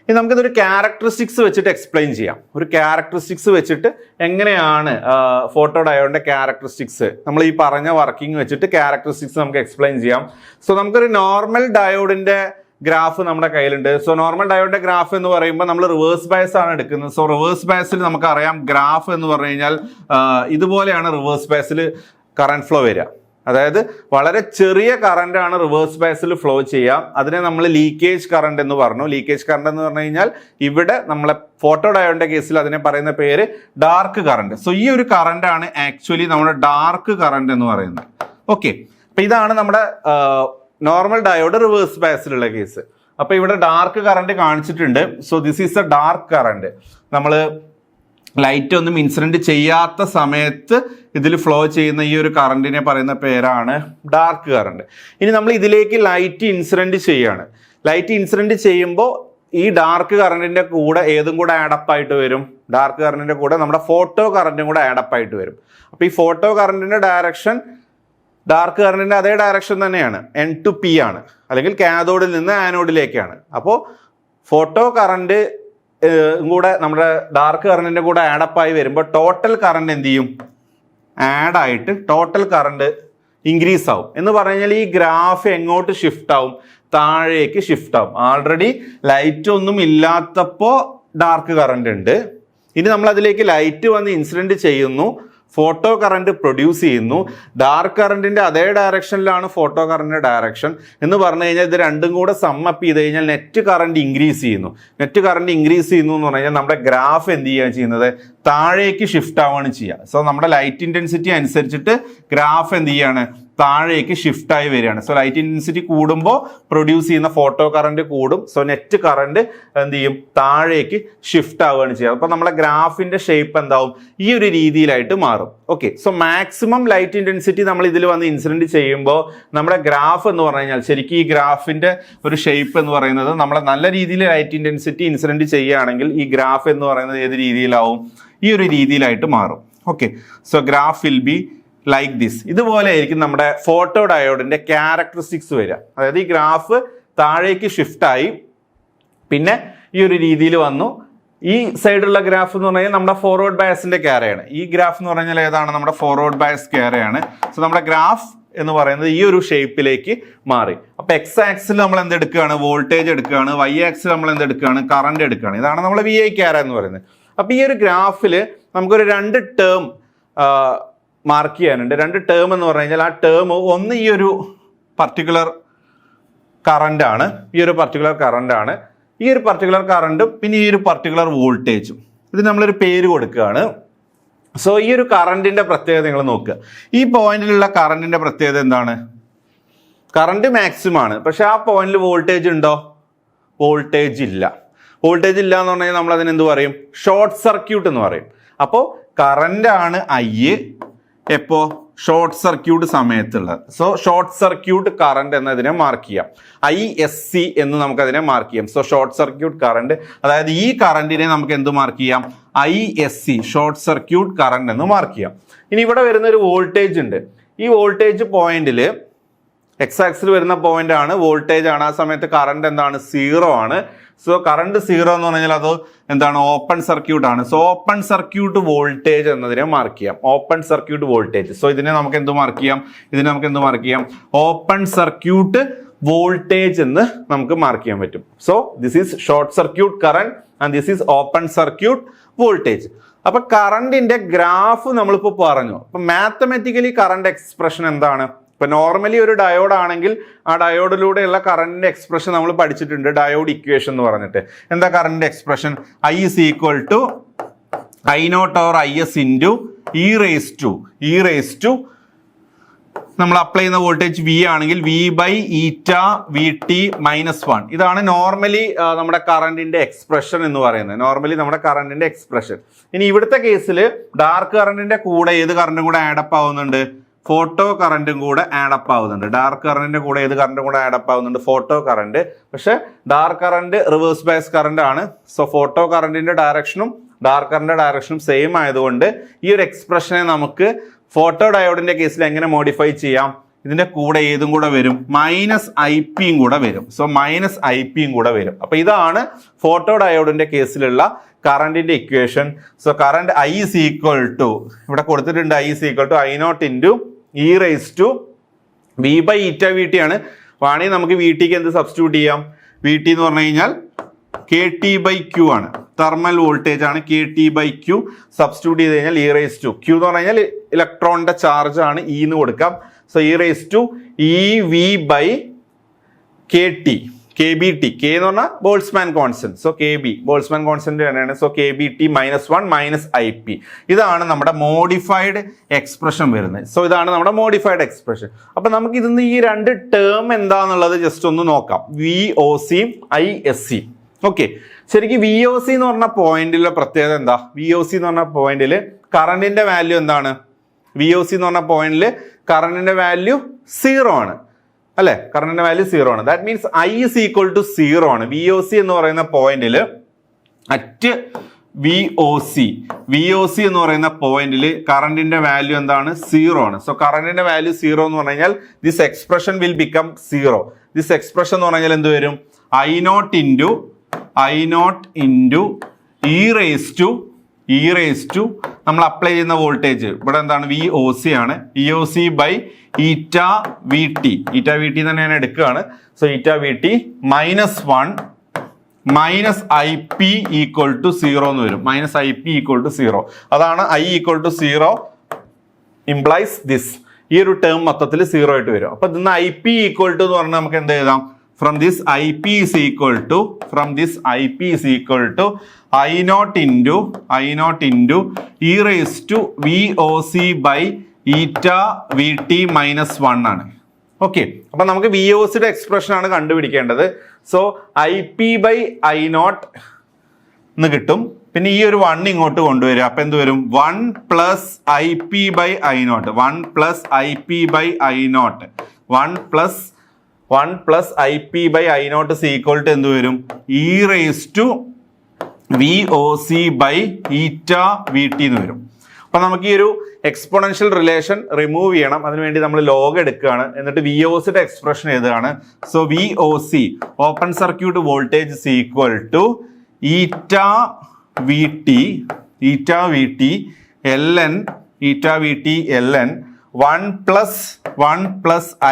ഇനി നമുക്കിതൊരു ക്യാരക്ടറിസ്റ്റിക്സ് വെച്ചിട്ട് എക്സ്പ്ലെയിൻ ചെയ്യാം. ഒരു ക്യാരക്ടറിസ്റ്റിക്സ് വെച്ചിട്ട് എങ്ങനെയാണ് ഫോട്ടോ ഡയോഡിന്റെ ക്യാരക്ടറിസ്റ്റിക്സ് നമ്മൾ ഈ പറഞ്ഞ വർക്കിംഗ് വെച്ചിട്ട് ക്യാരക്ടറിസ്റ്റിക്സ് നമുക്ക് എക്സ്പ്ലെയിൻ ചെയ്യാം. സോ നമുക്കൊരു നോർമൽ ഡയോഡിന്റെ ഗ്രാഫ് നമ്മുടെ കയ്യിലുണ്ട്. സോ നോർമൽ ഡയോഡിന്റെ ഗ്രാഫ് എന്ന് പറയുമ്പോൾ നമ്മൾ റിവേഴ്സ് ബയസ് ആണ് എടുക്കുന്നത്. സോ റിവേഴ്സ് ബയസിൽ നമുക്കറിയാം ഗ്രാഫ് എന്ന് പറഞ്ഞു കഴിഞ്ഞാൽ ഇതുപോലെയാണ് റിവേഴ്സ് ബയസിൽ കറണ്ട് ഫ്ലോ വരിക. അതായത് വളരെ ചെറിയ കറണ്ട് ആണ് റിവേഴ്സ് ബയസിൽ ഫ്ലോ ചെയ്യുക. അതിനെ നമ്മൾ ലീക്കേജ് കറണ്ട് എന്ന് പറഞ്ഞു. ലീക്കേജ് കറണ്ട് എന്ന് പറഞ്ഞു കഴിഞ്ഞാൽ ഇവിടെ നമ്മളെ ഫോട്ടോ ഡയോഡിന്റെ കേസിൽ അതിനെ പറയുന്ന പേര് ഡാർക്ക് കറണ്ട്. സോ ഈ ഒരു കറണ്ട് ആണ് ആക്ച്വലി നമ്മുടെ ഡാർക്ക് കറണ്ട് എന്ന് പറയുന്നത്. ഓക്കെ, അപ്പൊ ഇതാണ് നമ്മുടെ നോർമൽ ഡയോഡ് റിവേഴ്സ് ബയസിലുള്ള കേസ്. അപ്പൊ ഇവിടെ ഡാർക്ക് കറണ്ട് കാണിച്ചിട്ടുണ്ട്. So this is A dark current. നമ്മൾ ലൈറ്റ് ഒന്നും ഇൻസിഡന്റ് ചെയ്യാത്ത സമയത്ത് ഇതിൽ ഫ്ലോ ചെയ്യുന്ന ഈ ഒരു കറണ്ടിനെ പറയുന്ന പേരാണ് ഡാർക്ക് കറണ്ട്. ഇനി നമ്മൾ ഇതിലേക്ക് ലൈറ്റ് ഇൻസിഡന്റ് ചെയ്യാണ്. ലൈറ്റ് ഇൻസിഡന്റ് ചെയ്യുമ്പോൾ ഈ ഡാർക്ക് കറണ്ടിന്റെ കൂടെ ഏതും കൂടെ ആഡപ്പ് ആയിട്ട് വരും. ഡാർക്ക് കറണ്ടിന്റെ കൂടെ നമ്മുടെ ഫോട്ടോ കറണ്ടും കൂടെ ആഡപ്പ് ആയിട്ട് വരും. അപ്പൊ ഈ ഫോട്ടോ കറണ്ടിന്റെ ഡയറക്ഷൻ ഡാർക്ക് കറണ്ടിന്റെ അതേ ഡയറക്ഷൻ തന്നെയാണ്, N to P ആണ്, അല്ലെങ്കിൽ കാഥോഡിൽ നിന്ന് ആനോഡിലേക്കാണ്. അപ്പോൾ ഫോട്ടോ കറണ്ട് കൂടെ നമ്മുടെ ഡാർക്ക് കറണ്ടിന്റെ കൂടെ ആഡപ്പായി വരുമ്പോൾ ടോട്ടൽ കറണ്ട് എന്ത് ചെയ്യും? ആഡ് ആയിട്ട് ടോട്ടൽ കറണ്ട് ഇൻക്രീസ് ആവും. എന്ന് പറഞ്ഞു കഴിഞ്ഞാൽ ഈ ഗ്രാഫ് എങ്ങോട്ട് ഷിഫ്റ്റ് ആവും? താഴേക്ക് ഷിഫ്റ്റ് ആവും. ആൾറെഡി ലൈറ്റ് ഒന്നും ഇല്ലാത്തപ്പോൾ ഡാർക്ക് കറണ്ട് ഉണ്ട്. ഇനി നമ്മൾ അതിലേക്ക് ലൈറ്റ് വന്ന് ഇൻസിഡന്റ് ചെയ്യുന്നു, ഫോട്ടോ കറണ്ട് പ്രൊഡ്യൂസ് ചെയ്യുന്നു. ഡാർക്ക് കറണ്ടിന്റെ അതേ ഡയറക്ഷനിലാണ് ഫോട്ടോ കറണ്ടിന്റെ ഡയറക്ഷൻ. എന്ന് പറഞ്ഞു കഴിഞ്ഞാൽ ഇത് രണ്ടും കൂടെ സമ്മപ്പ് ചെയ്ത് കഴിഞ്ഞാൽ നെറ്റ് കറണ്ട് ഇൻക്രീസ് ചെയ്യുന്നു. നെറ്റ് കറണ്ട് ഇൻക്രീസ് ചെയ്യുന്നു എന്ന് പറഞ്ഞു കഴിഞ്ഞാൽ നമ്മുടെ ഗ്രാഫ് എന്ത് ചെയ്യുകയാണ് ചെയ്യുന്നത്? താഴേക്ക് ഷിഫ്റ്റ് ആവുകയാണ് ചെയ്യുക. സോ നമ്മുടെ ലൈറ്റ് ഇന്റൻസിറ്റി അനുസരിച്ചിട്ട് ഗ്രാഫ് എന്ത് ചെയ്യാണ്? താഴേക്ക് ഷിഫ്റ്റ് ആയി വരികയാണ്. സോ ലൈറ്റ് ഇന്റൻസിറ്റി കൂടുമ്പോൾ പ്രൊഡ്യൂസ് ചെയ്യുന്ന ഫോട്ടോ കറണ്ട് കൂടും. സോ നെറ്റ് കറണ്ട് എന്ത് ചെയ്യും? താഴേക്ക് ഷിഫ്റ്റ് ആവുകയാണ് ചെയ്യുക. അപ്പൊ നമ്മുടെ ഗ്രാഫിന്റെ ഷേപ്പ് എന്താവും? ഈ ഒരു രീതിയിലായിട്ട് മാറും. Okay, so maximum light intensity നമ്മൾ ഇതിൽ വന്ന് ഇൻസിഡന്റ് ചെയ്യുമ്പോൾ നമ്മുടെ ഗ്രാഫ് എന്ന് പറഞ്ഞു കഴിഞ്ഞാൽ ശരിക്കും ഈ ഗ്രാഫിന്റെ ഒരു ഷേപ്പ് എന്ന് പറയുന്നത് നമ്മൾ നല്ല രീതിയിൽ ലൈറ്റ് ഇന്റൻസിറ്റി ഇൻസിഡന്റ് ചെയ്യുകയാണെങ്കിൽ ഈ ഗ്രാഫ് എന്ന് പറയുന്നത് ഏത് രീതിയിലാവും? ഈ ഒരു രീതിയിലായിട്ട് മാറും. Okay, so graph will be like this. ഇതുപോലെ ആയിരിക്കും നമ്മുടെ ഫോട്ടോ ഡയോഡിന്റെ ക്യാരക്ടറിസ്റ്റിക്സ് വരിക. അതായത് ഈ ഗ്രാഫ് താഴേക്ക് ഷിഫ്റ്റ് ആയി, പിന്നെ ഈ ഒരു രീതിയിൽ വന്നു. ഈ സൈഡുള്ള ഗ്രാഫ് എന്ന് പറഞ്ഞാൽ നമ്മുടെ ഫോർവേഡ് ബയസിന്റെ ക്യാരയാണ്. ഈ ഗ്രാഫ് എന്ന് പറഞ്ഞാൽ ഏതാണ്? നമ്മുടെ ഫോർവേഡ് ബയസ് ക്യാരയാണ്. സോ നമ്മുടെ ഗ്രാഫ് എന്ന് പറയുന്നത് ഈ ഒരു ഷേപ്പിലേക്ക് മാറി. അപ്പൊ എക്സ് ആക്സിൽ നമ്മൾ എന്തെടുക്കുകയാണ്? വോൾട്ടേജ് എടുക്കുകയാണ്. വൈ ആക്സിൽ നമ്മൾ എന്തെടുക്കുകയാണ്? കറണ്ട് എടുക്കുകയാണ്. ഇതാണ് നമ്മൾ വി ഐ ക്യാര എന്ന് പറയുന്നത്. അപ്പൊ ഈ ഒരു ഗ്രാഫിൽ നമുക്കൊരു രണ്ട് ടേം മാർക്ക് ചെയ്യാനുണ്ട്. രണ്ട് ടേം എന്ന് പറഞ്ഞു കഴിഞ്ഞാൽ ആ ടേം ഒന്ന് ഈ ഒരു പർട്ടിക്കുലർ കറണ്ട് ആണ്, ഈ ഒരു പർട്ടിക്കുലർ കറണ്ട് ആണ്, ഈ ഒരു പർട്ടിക്കുലർ കറണ്ടും പിന്നെ ഈ ഒരു പർട്ടിക്കുലർ വോൾട്ടേജും. ഇത് നമ്മളൊരു പേര് കൊടുക്കുകയാണ്. സോ ഈ ഒരു കറണ്ടിന്റെ പ്രത്യേകത നിങ്ങൾ നോക്കുക. ഈ പോയിന്റിലുള്ള കറണ്ടിന്റെ പ്രത്യേകത എന്താണ്? കറണ്ട് മാക്സിമം ആണ്, പക്ഷെ ആ പോയിന്റിൽ വോൾട്ടേജ് ഉണ്ടോ? വോൾട്ടേജ് ഇല്ല. വോൾട്ടേജ് ഇല്ല എന്ന് പറഞ്ഞാൽ നമ്മൾ അതിന് എന്ത് പറയും? ഷോർട്ട് സർക്യൂട്ട് എന്ന് പറയും. അപ്പോൾ കറണ്ട് ആണ് ഐ എപ്പോ? ഷോർട്ട് സർക്യൂട്ട് സമയത്തുള്ളത്. സോ ഷോർട്ട് സർക്യൂട്ട് കറണ്ട് എന്നതിനെ മാർക്ക് ചെയ്യാം. ISC എന്ന് നമുക്കതിനെ മാർക്ക് ചെയ്യാം. സോ ഷോർട്ട് സർക്യൂട്ട് കറണ്ട്, അതായത് ഈ കറണ്ടിനെ നമുക്ക് എന്ത് മാർക്ക് ചെയ്യാം? ISC, ഷോർട്ട് സർക്യൂട്ട് കറണ്ട് എന്ന് മാർക്ക് ചെയ്യാം. ഇനി ഇവിടെ വരുന്ന ഒരു വോൾട്ടേജ് ഉണ്ട്. ഈ വോൾട്ടേജ് പോയിന്റിൽ എക്സ് ആക്സിൽ വരുന്ന പോയിന്റ് ആണ്, വോൾട്ടേജ് ആണ്. ആ സമയത്ത് കറണ്ട് എന്താണ്? 0 ആണ്. സോ കറണ്ട് 0 എന്ന് പറഞ്ഞാൽ അത് എന്താണ്? ഓപ്പൺ സർക്യൂട്ട് ആണ്. സോ ഓപ്പൺ സർക്യൂട്ട് വോൾട്ടേജ് എന്നതിനെ മാർക്ക് ചെയ്യാം. Open circuit voltage. സോ ഇതിനെ നമുക്ക് എന്ത് മാർക്ക് ചെയ്യാം? ഇതിനെ നമുക്ക് എന്ത് മാർക്ക് ചെയ്യാം? ഓപ്പൺ സർക്യൂട്ട് വോൾട്ടേജ് എന്ന് നമുക്ക് മാർക്ക് ചെയ്യാൻ പറ്റും. So this is short circuit current and this is open circuit voltage. അപ്പൊ കറണ്ടിന്റെ ഗ്രാഫ് നമ്മളിപ്പോ പറഞ്ഞു. അപ്പൊ മാത്തമാറ്റിക്കലി കറണ്ട് എക്സ്പ്രഷൻ എന്താണ്? ഇപ്പൊ നോർമലി ഒരു ഡയോഡ് ആണെങ്കിൽ ആ ഡയോഡിലൂടെയുള്ള കറണ്ടിന്റെ എക്സ്പ്രഷൻ നമ്മൾ പഠിച്ചിട്ടുണ്ട്. ഡയോഡ് ഇക്വേഷൻ എന്ന് പറഞ്ഞിട്ട് എന്താ കറണ്ടിന്റെ expression? I is equal to I0 or IS into e raised to നമ്മൾ അപ്ലൈ ചെയ്യുന്ന വോൾട്ടേജ് V ആണെങ്കിൽ V by eta VT -1. ഇതാണ് നോർമലി നമ്മുടെ കറണ്ടിന്റെ എക്സ്പ്രഷൻ എന്ന് പറയുന്നത്. നോർമലി നമ്മുടെ കറണ്ടിന്റെ എക്സ്പ്രഷൻ. ഇനി ഇവിടുത്തെ കേസിൽ ഡാർക്ക് കറണ്ടിന്റെ കൂടെ ഏത് കറണ്ടും കൂടെ ആഡപ്പ് ആവുന്നുണ്ട്? ഫോട്ടോ കറണ്ടും കൂടെ ആഡപ്പ് ആവുന്നുണ്ട്. ഡാർക്ക് കറണ്ടിന്റെ കൂടെ ഏത് കറണ്ടും കൂടെ ആഡപ്പ് ആവുന്നുണ്ട്? Photo current. പക്ഷെ dark current reverse bias current ആണ്. സോ ഫോട്ടോ കറണ്ടിന്റെ ഡയറക്ഷനും ഡാർക്ക് കറണ്ടിന്റെ ഡയറക്ഷനും സെയിം ആയതുകൊണ്ട് ഈ ഒരു എക്സ്പ്രഷനെ നമുക്ക് ഫോട്ടോ ഡയോഡിന്റെ കേസിൽ എങ്ങനെ മോഡിഫൈ ചെയ്യാം? ഇതിന്റെ കൂടെ ഏതും കൂടെ വരും, -Ip കൂടെ വരും. സോ -Ip കൂടെ വരും. അപ്പൊ ഇതാണ് ഫോട്ടോ ഡയോഡിന്റെ കേസിലുള്ള കറണ്ടിന്റെ equation. So current I is equal to, ഇവിടെ കൊടുത്തിട്ടുണ്ട് I is equal to I0 into e raised to v by eta vt ആണ്. വേണമെങ്കിൽ നമുക്ക് VT-ക്ക് എന്ത് സബ്സ്റ്റിറ്റ്യൂട്ട് ചെയ്യാം? VT എന്ന് പറഞ്ഞു കഴിഞ്ഞാൽ KT/Q ആണ്, തെർമൽ വോൾട്ടേജ് ആണ്. KT/Q സബ്സ്റ്റിറ്റ്യൂട്ട് ചെയ്ത് കഴിഞ്ഞാൽ e raised to Q എന്ന് പറഞ്ഞു കഴിഞ്ഞാൽ ഇലക്ട്രോണിന്റെ ചാർജ് ആണ്, E എന്ന് കൊടുക്കാം. So e raised to EV/KT, KBT. K എന്ന് പറഞ്ഞാൽ Boltzmann constant. So KB Boltzmann constant തന്നെയാണ്. So KBT -1 -Ip. ഇതാണ് നമ്മുടെ മോഡിഫൈഡ് എക്സ്പ്രഷൻ വരുന്നത്. സോ ഇതാണ് നമ്മുടെ മോഡിഫൈഡ് എക്സ്പ്രഷൻ. അപ്പൊ നമുക്ക് ഇതിന്ന് ഈ രണ്ട് ടേം എന്താന്നുള്ളത് ജസ്റ്റ് ഒന്ന് നോക്കാം. VOC ISC. ഓക്കെ, ശരിക്കും VOC എന്ന് പറഞ്ഞ പോയിന്റിലെ പ്രത്യേകത എന്താ? VOC എന്ന് പറഞ്ഞ പോയിന്റിൽ കറണ്ടിന്റെ വാല്യൂ എന്താണ്? VOC എന്ന് പറഞ്ഞ പോയിന്റിൽ കറണ്ടിന്റെ വാല്യൂ 0 ആണ് അല്ലെ? കറണ്ടിന്റെ വാല്യൂ 0 ആണ്. That means I is equal to 0 ആണ്. VOC എന്ന് പറയുന്ന പോയിന്റിൽ അറ്റ് VOC എന്ന് പറയുന്ന പോയിന്റിൽ കറണ്ടിന്റെ വാല്യൂ എന്താണ്? 0 ആണ്. സോ കറണ്ടിന്റെ വാല്യൂ 0 എന്ന് പറഞ്ഞു കഴിഞ്ഞാൽ this expression will become 0. This expression എന്ന് പറഞ്ഞു കഴിഞ്ഞാൽ എന്ത് വരും? I0 into e raised to നമ്മൾ അപ്ലൈ ചെയ്യുന്ന വോൾട്ടേജ് ഇവിടെ എന്താണ്? VOC ആണ്. EOC by eta VT. eta VT തന്നെ ഞാൻ എടുക്കുകയാണ്. So eta VT -1 -Ip equal to 0 എന്ന് വരും. -Ip equal to 0. അതാണ് I equal to 0 implies this. ഈ ഒരു ടേം മൊത്തത്തിൽ 0 ആയിട്ട് വരും. അപ്പൊ ഇതിന്ന് IP equal to എന്ന് പറഞ്ഞാൽ നമുക്ക് എന്ത് എഴുതാം? From this IP is equal to I0 into e raised to VOC by eta VT -1 ആണ്. ഓക്കെ, അപ്പൊ നമുക്ക് VOCയുടെ എക്സ്പ്രഷൻ ആണ് കണ്ടുപിടിക്കേണ്ടത്. സോ IP/I0 എന്ന് കിട്ടും. പിന്നെ ഈ ഒരു 1 ഇങ്ങോട്ട് കൊണ്ടുവരിക. അപ്പൊ എന്ത് വരും? 1 + IP/I0 1 + IP/I0 1 + IP/I0 is equal to എന്ത് വരും? e raised to VOC by eta VT എന്ന് വരും. അപ്പൊ നമുക്ക് ഈ ഒരു എക്സ്പോണൻഷ്യൽ റിലേഷൻ റിമൂവ് ചെയ്യണം. അതിനുവേണ്ടി നമ്മൾ ലോഗ് എടുക്കുകയാണ്. എന്നിട്ട് VOCയുടെ എക്സ്പ്രഷൻ എഴുതുകയാണ്. So VOC open circuit voltage is equal to eta VT ln 1 +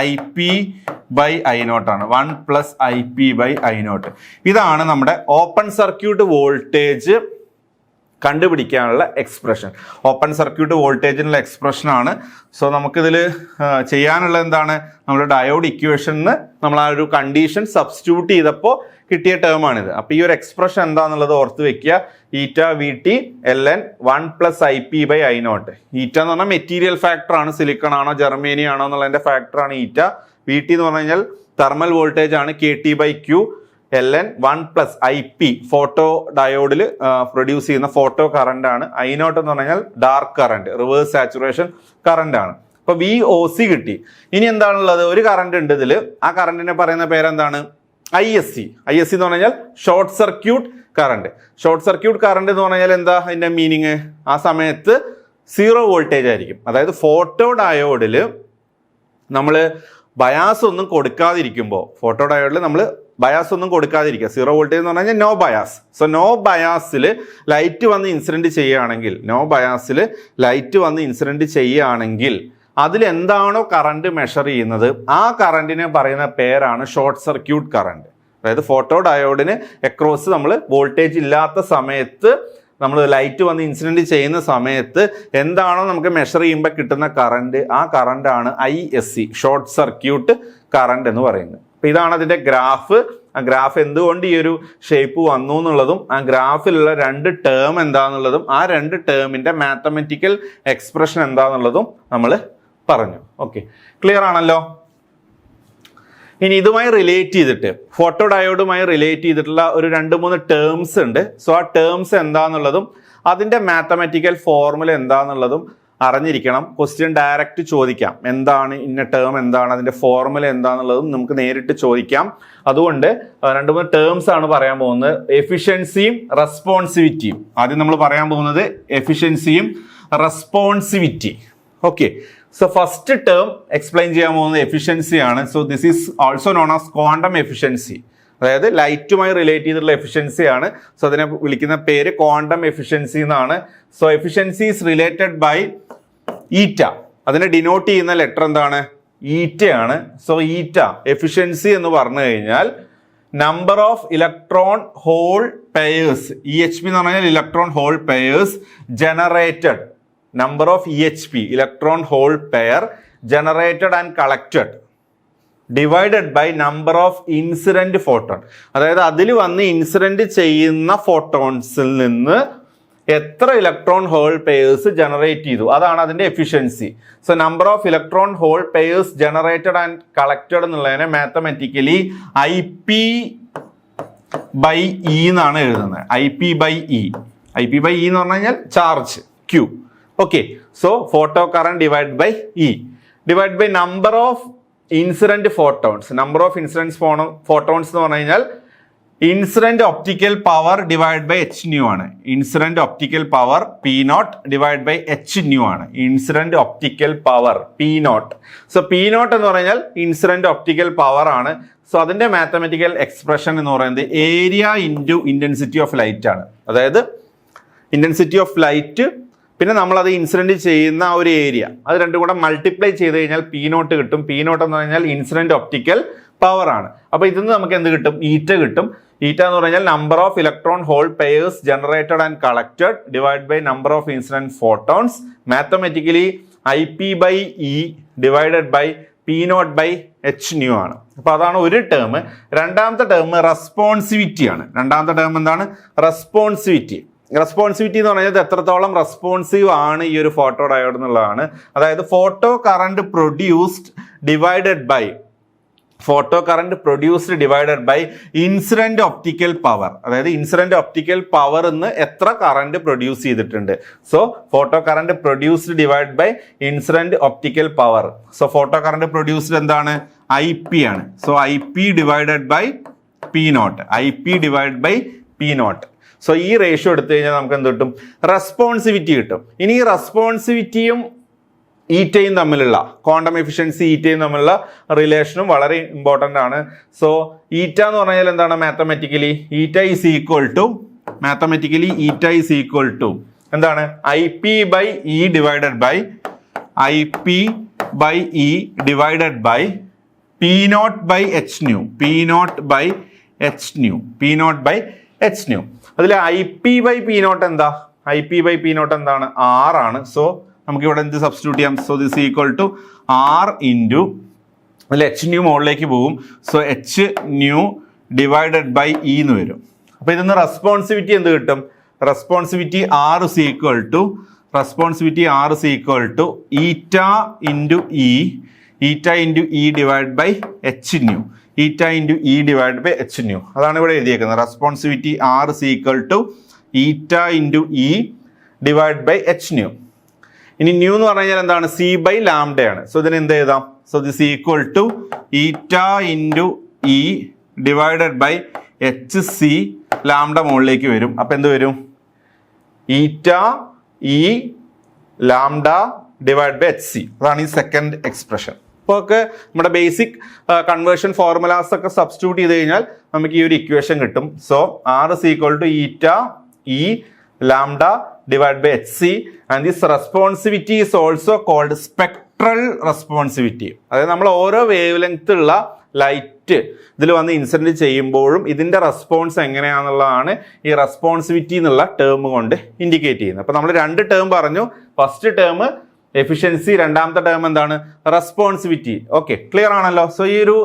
IP/I0 ആണ്. 1 + IP/I0. ഇതാണ് നമ്മുടെ ഓപ്പൺ സർക്യൂട്ട് വോൾട്ടേജ് കണ്ടുപിടിക്കാനുള്ള എക്സ്പ്രഷൻ. ഓപ്പൺ സർക്യൂട്ട് വോൾട്ടേജിനുള്ള എക്സ്പ്രഷൻ ആണ്. സോ നമുക്കിതിൽ ചെയ്യാനുള്ള എന്താണ്? നമ്മുടെ ഡയോഡ് ഇക്വേഷനിൽ നമ്മൾ ആ ഒരു കണ്ടീഷൻ സബ്സ്റ്റിറ്റ്യൂട്ട് ചെയ്തപ്പോൾ കിട്ടിയ ടേം ആണിത്. അപ്പൊ ഈ ഒരു എക്സ്പ്രഷൻ എന്താന്നുള്ളത് ഓർത്ത് വെക്കുക. eta VT ln 1 + IP/I0. ഈറ്റ എന്ന് പറഞ്ഞാൽ മെറ്റീരിയൽ ഫാക്ടർ ആണ്. സിലിക്കൺ ആണോ ജർമേനിയം ആണോ എന്നുള്ളതിന്റെ ഫാക്ടർ ആണ് ഈറ്റ. VT എന്ന് പറഞ്ഞു കഴിഞ്ഞാൽ തെർമൽ വോൾട്ടേജ് ആണ്. KT/Q ln 1 + IP photo ഡയോഡിൽ produce ചെയ്യുന്ന ഫോട്ടോ കറണ്ട് ആണ്. I0 എന്ന് പറഞ്ഞു കഴിഞ്ഞാൽ dark current, reverse saturation current ആണ്. അപ്പൊ VOC കിട്ടി. ഇനി എന്താണുള്ളത്? ഒരു കറണ്ട് ഉണ്ട് ഇതിൽ. ആ കറണ്ടിനെ പറയുന്ന പേരെന്താണ്? ISC എന്ന് പറഞ്ഞാൽ short circuit current. Short circuit current എന്ന് പറഞ്ഞാൽ എന്താ അതിന്റെ മീനിങ്? ആ സമയത്ത് 0 വോൾട്ടേജ് ആയിരിക്കും. അതായത് ഫോട്ടോ ഡയോഡിൽ നമ്മൾ ബയാസ് ഒന്നും കൊടുക്കാതിരിക്കുമ്പോൾ, ഫോട്ടോ ഡയോഡിൽ നമ്മൾ ബയാസ് ഒന്നും കൊടുക്കാതിരിക്കുക. 0 വോൾട്ടേജ് എന്ന് പറഞ്ഞു കഴിഞ്ഞാൽ നോ ബയാസ്. സോ നോ ബയാസിൽ ലൈറ്റ് വന്ന് ഇൻസിഡന്റ് ചെയ്യുകയാണെങ്കിൽ അതിലെന്താണോ കറണ്ട് മെഷർ ചെയ്യുന്നത് ആ കറണ്ടിനെ പറയുന്ന പേരാണ് ഷോർട്ട് സർക്യൂട്ട് കറണ്ട്. അതായത് ഫോട്ടോ ഡയോഡിന് അക്രോസ് നമ്മൾ വോൾട്ടേജ് ഇല്ലാത്ത സമയത്ത് നമ്മൾ ലൈറ്റ് വന്ന് ഇൻസിഡന്റ് ചെയ്യുന്ന സമയത്ത് എന്താണോ നമുക്ക് മെഷർ ചെയ്യുമ്പോൾ കിട്ടുന്ന കറണ്ട്, ആ കറണ്ടാണ് ISC, ഷോർട്ട് സർക്യൂട്ട് കറണ്ട് എന്ന് പറയുന്നത്. അപ്പൊ ഇതാണ് അതിന്റെ ഗ്രാഫ്. ആ ഗ്രാഫ് എന്തുകൊണ്ട് ഈ ഒരു ഷേപ്പ് വന്നു എന്നുള്ളതും ആ ഗ്രാഫിലുള്ള 2 ടേം എന്താന്നുള്ളതും ആ 2 ടേമിന്റെ മാത്തമെറ്റിക്കൽ എക്സ്പ്രഷൻ എന്താന്നുള്ളതും നമ്മൾ പറഞ്ഞു. ഓക്കെ, ക്ലിയർ ആണല്ലോ? ഇനി ഇതുമായി റിലേറ്റ് ചെയ്തിട്ട് ഫോട്ടോ ഡയോഡുമായി റിലേറ്റ് ചെയ്തിട്ടുള്ള ഒരു 2-3 ടേംസ് ഉണ്ട്. സോ ആ ടേംസ് എന്താന്നുള്ളതും അതിന്റെ മാത്തമെറ്റിക്കൽ ഫോർമുല എന്താന്നുള്ളതും അറിഞ്ഞിരിക്കണം. ക്വസ്റ്റ്യൻ ഡയറക്റ്റ് ചോദിക്കാം. എന്താണ് ഇന്ന ടേം, എന്താണ് അതിന്റെ ഫോർമുല എന്താന്നുള്ളതും നമുക്ക് നേരിട്ട് ചോദിക്കാം. അതുകൊണ്ട് 2-3 ടേംസ് ആണ് പറയാൻ പോകുന്നത്. എഫിഷ്യൻസിയും റെസ്പോൺസിവിറ്റിയും. ആദ്യം നമ്മൾ പറയാൻ പോകുന്നത് എഫിഷ്യൻസിയും responsivity. Okay, so first term explain ചെയ്യാൻ പോകുന്നത് എഫിഷ്യൻസി ആണ്. So this is also known as quantum efficiency, അതായത് ലൈറ്റുമായി റിലേറ്റ് ചെയ്തിട്ടുള്ള എഫിഷ്യൻസി ആണ്. സോ അതിനെ വിളിക്കുന്ന പേര് ക്വാണ്ടം എഫിഷ്യൻസി എന്നാണ്. So efficiency is related by eta. അതിനെ ഡിനോട്ട് ചെയ്യുന്ന ലെറ്റർ എന്താണ്? ഈറ്റയാണ്. സോ ഈറ്റ എഫിഷ്യൻസി എന്ന് പറഞ്ഞു കഴിഞ്ഞാൽ number of electron hole pairs, EHP എന്ന് പറഞ്ഞാൽ electron hole pairs generated, number of EHP electron hole pair generated and collected divided by number of incident photon. അതായത് അതിൽ വന്ന് ഇൻസിഡന്റ് ചെയ്യുന്ന ഫോട്ടോൺസിൽ നിന്ന് എത്ര ഇലക്ട്രോൺ ഹോൾ പെയേഴ്സ് ജനറേറ്റ് ചെയ്തു, അതാണ് അതിന്റെ efficiency. So number of electron hole pairs generated and collected എന്നുള്ളതിനെ മാത്തമാറ്റിക്കലി IP/E എന്നാണ് എഴുതുന്നത്. IP/E എന്ന് പറഞ്ഞു കഴിഞ്ഞാൽ charge Q. Okay, so photo current divide by E divide by number of incident photons. Number of incident photons എന്ന് പറഞ്ഞു കഴിഞ്ഞാൽ incident optical power divide by H nu ആണ്. Incident optical power P0 divide by H nu ആണ്. Incident optical power P0. So P0 എന്ന് പറഞ്ഞാൽ incident optical power ആണ്. So അതിന്റെ mathematical expression എന്ന് പറയുന്നത് area into intensity of light ആണ്. അതായത് ഇന്റൻസിറ്റി ഓഫ് ലൈറ്റ് പിന്നെ നമ്മളത് ഇൻസിഡന്റ് ചെയ്യുന്ന ആ ഒരു ഏരിയ, അത് രണ്ടും കൂടെ മൾട്ടിപ്ലൈ ചെയ്ത് കഴിഞ്ഞാൽ P0 കിട്ടും. P0 എന്ന് പറഞ്ഞാൽ ഇൻസിഡന്റ് ഒപ്റ്റിക്കൽ പവർ ആണ്. അപ്പൊ ഇതിൽ നിന്ന് നമുക്ക് എന്ത് കിട്ടും? ഈറ്റ കിട്ടും. ഈറ്റ എന്ന് പറഞ്ഞാൽ number of electron hole pairs generated and collected divide by number of incident photons, mathematically IP/E divided by P0/H nu ആണ്. അപ്പൊ അതാണ് ഒരു ടേം. രണ്ടാമത്തെ ടേം റെസ്പോൺസിവിറ്റി ആണ്. രണ്ടാമത്തെ ടേം എന്താണ്? റെസ്പോൺസിവിറ്റി. റെസ്പോൺസിവിറ്റി എന്ന് പറഞ്ഞാൽ എത്രത്തോളം റെസ്പോൺസീവ് ആണ് ഈ ഒരു ഫോട്ടോ ഡയോഡ് എന്നുള്ളതാണ്. അതായത് photo current produced divided by incident optical power. അതായത് ഇൻസിഡന്റ് ഒപ്റ്റിക്കൽ പവർ എന്ന് എത്ര കറന്റ് പ്രൊഡ്യൂസ് ചെയ്തിട്ടുണ്ട്. So photo current produced divide by incident optical power. So photo current produced എന്താണ്? IP ആണ്. So IP divided by P0. So ഈ ratio എടുത്തു കഴിഞ്ഞാൽ നമുക്ക് എന്ത് കിട്ടും? റെസ്പോൺസിവിറ്റി കിട്ടും. ഇനി ഈ റെസ്പോൺസിവിറ്റിയും ഈറ്റയും തമ്മിലുള്ള ക്വാണ്ടം എഫിഷ്യൻസി ഈറ്റയും തമ്മിലുള്ള റിലേഷനും വളരെ ഇമ്പോർട്ടൻ്റ് ആണ്. സോ ഈറ്റ എന്ന് പറഞ്ഞാൽ എന്താണ്? മാത്തമാറ്റിക്കലി ഈറ്റ ഈസ് ഈക്വൽ ടു എന്താണ്? IP/E divided by P0/H nu. അതിൽ IP/P0 എന്താ? IP/P0 എന്താണ്? R ആണ്. സോ നമുക്ക് ഇവിടെ എന്ത് സബ്സ്റ്റിറ്റ്യൂട്ട് ചെയ്യാം? So this equal to R into അതിൽ H nu മുകളിലേക്ക് പോകും. So H nu divided by E എന്ന് വരും. അപ്പോൾ ഇതിന്ന് റെസ്പോൺസിവിറ്റി എന്ത് കിട്ടും? Responsivity R is equal to eta into E divide by H nu. അതാണ് ഇവിടെ എഴുതിയേക്കുന്നത്. Responsivity R is equal to eta into E divide by H nu. ഇനി ന്യൂ എന്ന് പറഞ്ഞു കഴിഞ്ഞാൽ എന്താണ്? C/λ ആണ്. സോ ഇതിന് എന്ത് എഴുതാം? So this equal to eta into E divided by HC λ മുകളിലേക്ക് വരും. അപ്പൊ എന്ത് വരും? ഈറ്റ E λ ഡിവൈഡ് ബൈ HC. അതാണ് ഈ സെക്കൻഡ് എക്സ്പ്രഷൻ. അപ്പോൾ ഒക്കെ നമ്മുടെ ബേസിക് കൺവേർഷൻ ഫോർമുലാസ് ഒക്കെ സബ്സ്റ്റിറ്റ്യൂട്ട് ചെയ്ത് കഴിഞ്ഞാൽ നമുക്ക് ഈ ഒരു ഇക്വേഷൻ കിട്ടും. So R is equal to ഈറ്റ E λ divided by HC, and this responsitivity is also called spectral responsitivity. അതായത് നമ്മൾ ഓരോ വേവ് ലെങ്ത് ഉള്ള ലൈറ്റ് ഇതിൽ വന്ന് ഇൻസിഡന്റ് ചെയ്യുമ്പോഴും ഇതിന്റെ റെസ്പോൺസ് എങ്ങനെയാണെന്നുള്ളതാണ് ഈ റെസ്പോൺസിവിറ്റി എന്നുള്ള ടേം കൊണ്ട് ഇൻഡിക്കേറ്റ് ചെയ്യുന്നത്. അപ്പോൾ നമ്മൾ രണ്ട് ടേം പറഞ്ഞു. ഫസ്റ്റ് ടേം എഫിഷ്യൻസി, രണ്ടാമത്തെ ടേം എന്താണ്? റെസ്പോൺസിവിറ്റി. ഓക്കെ, ക്ലിയർ ആണല്ലോ. സോ ഈ ഒരു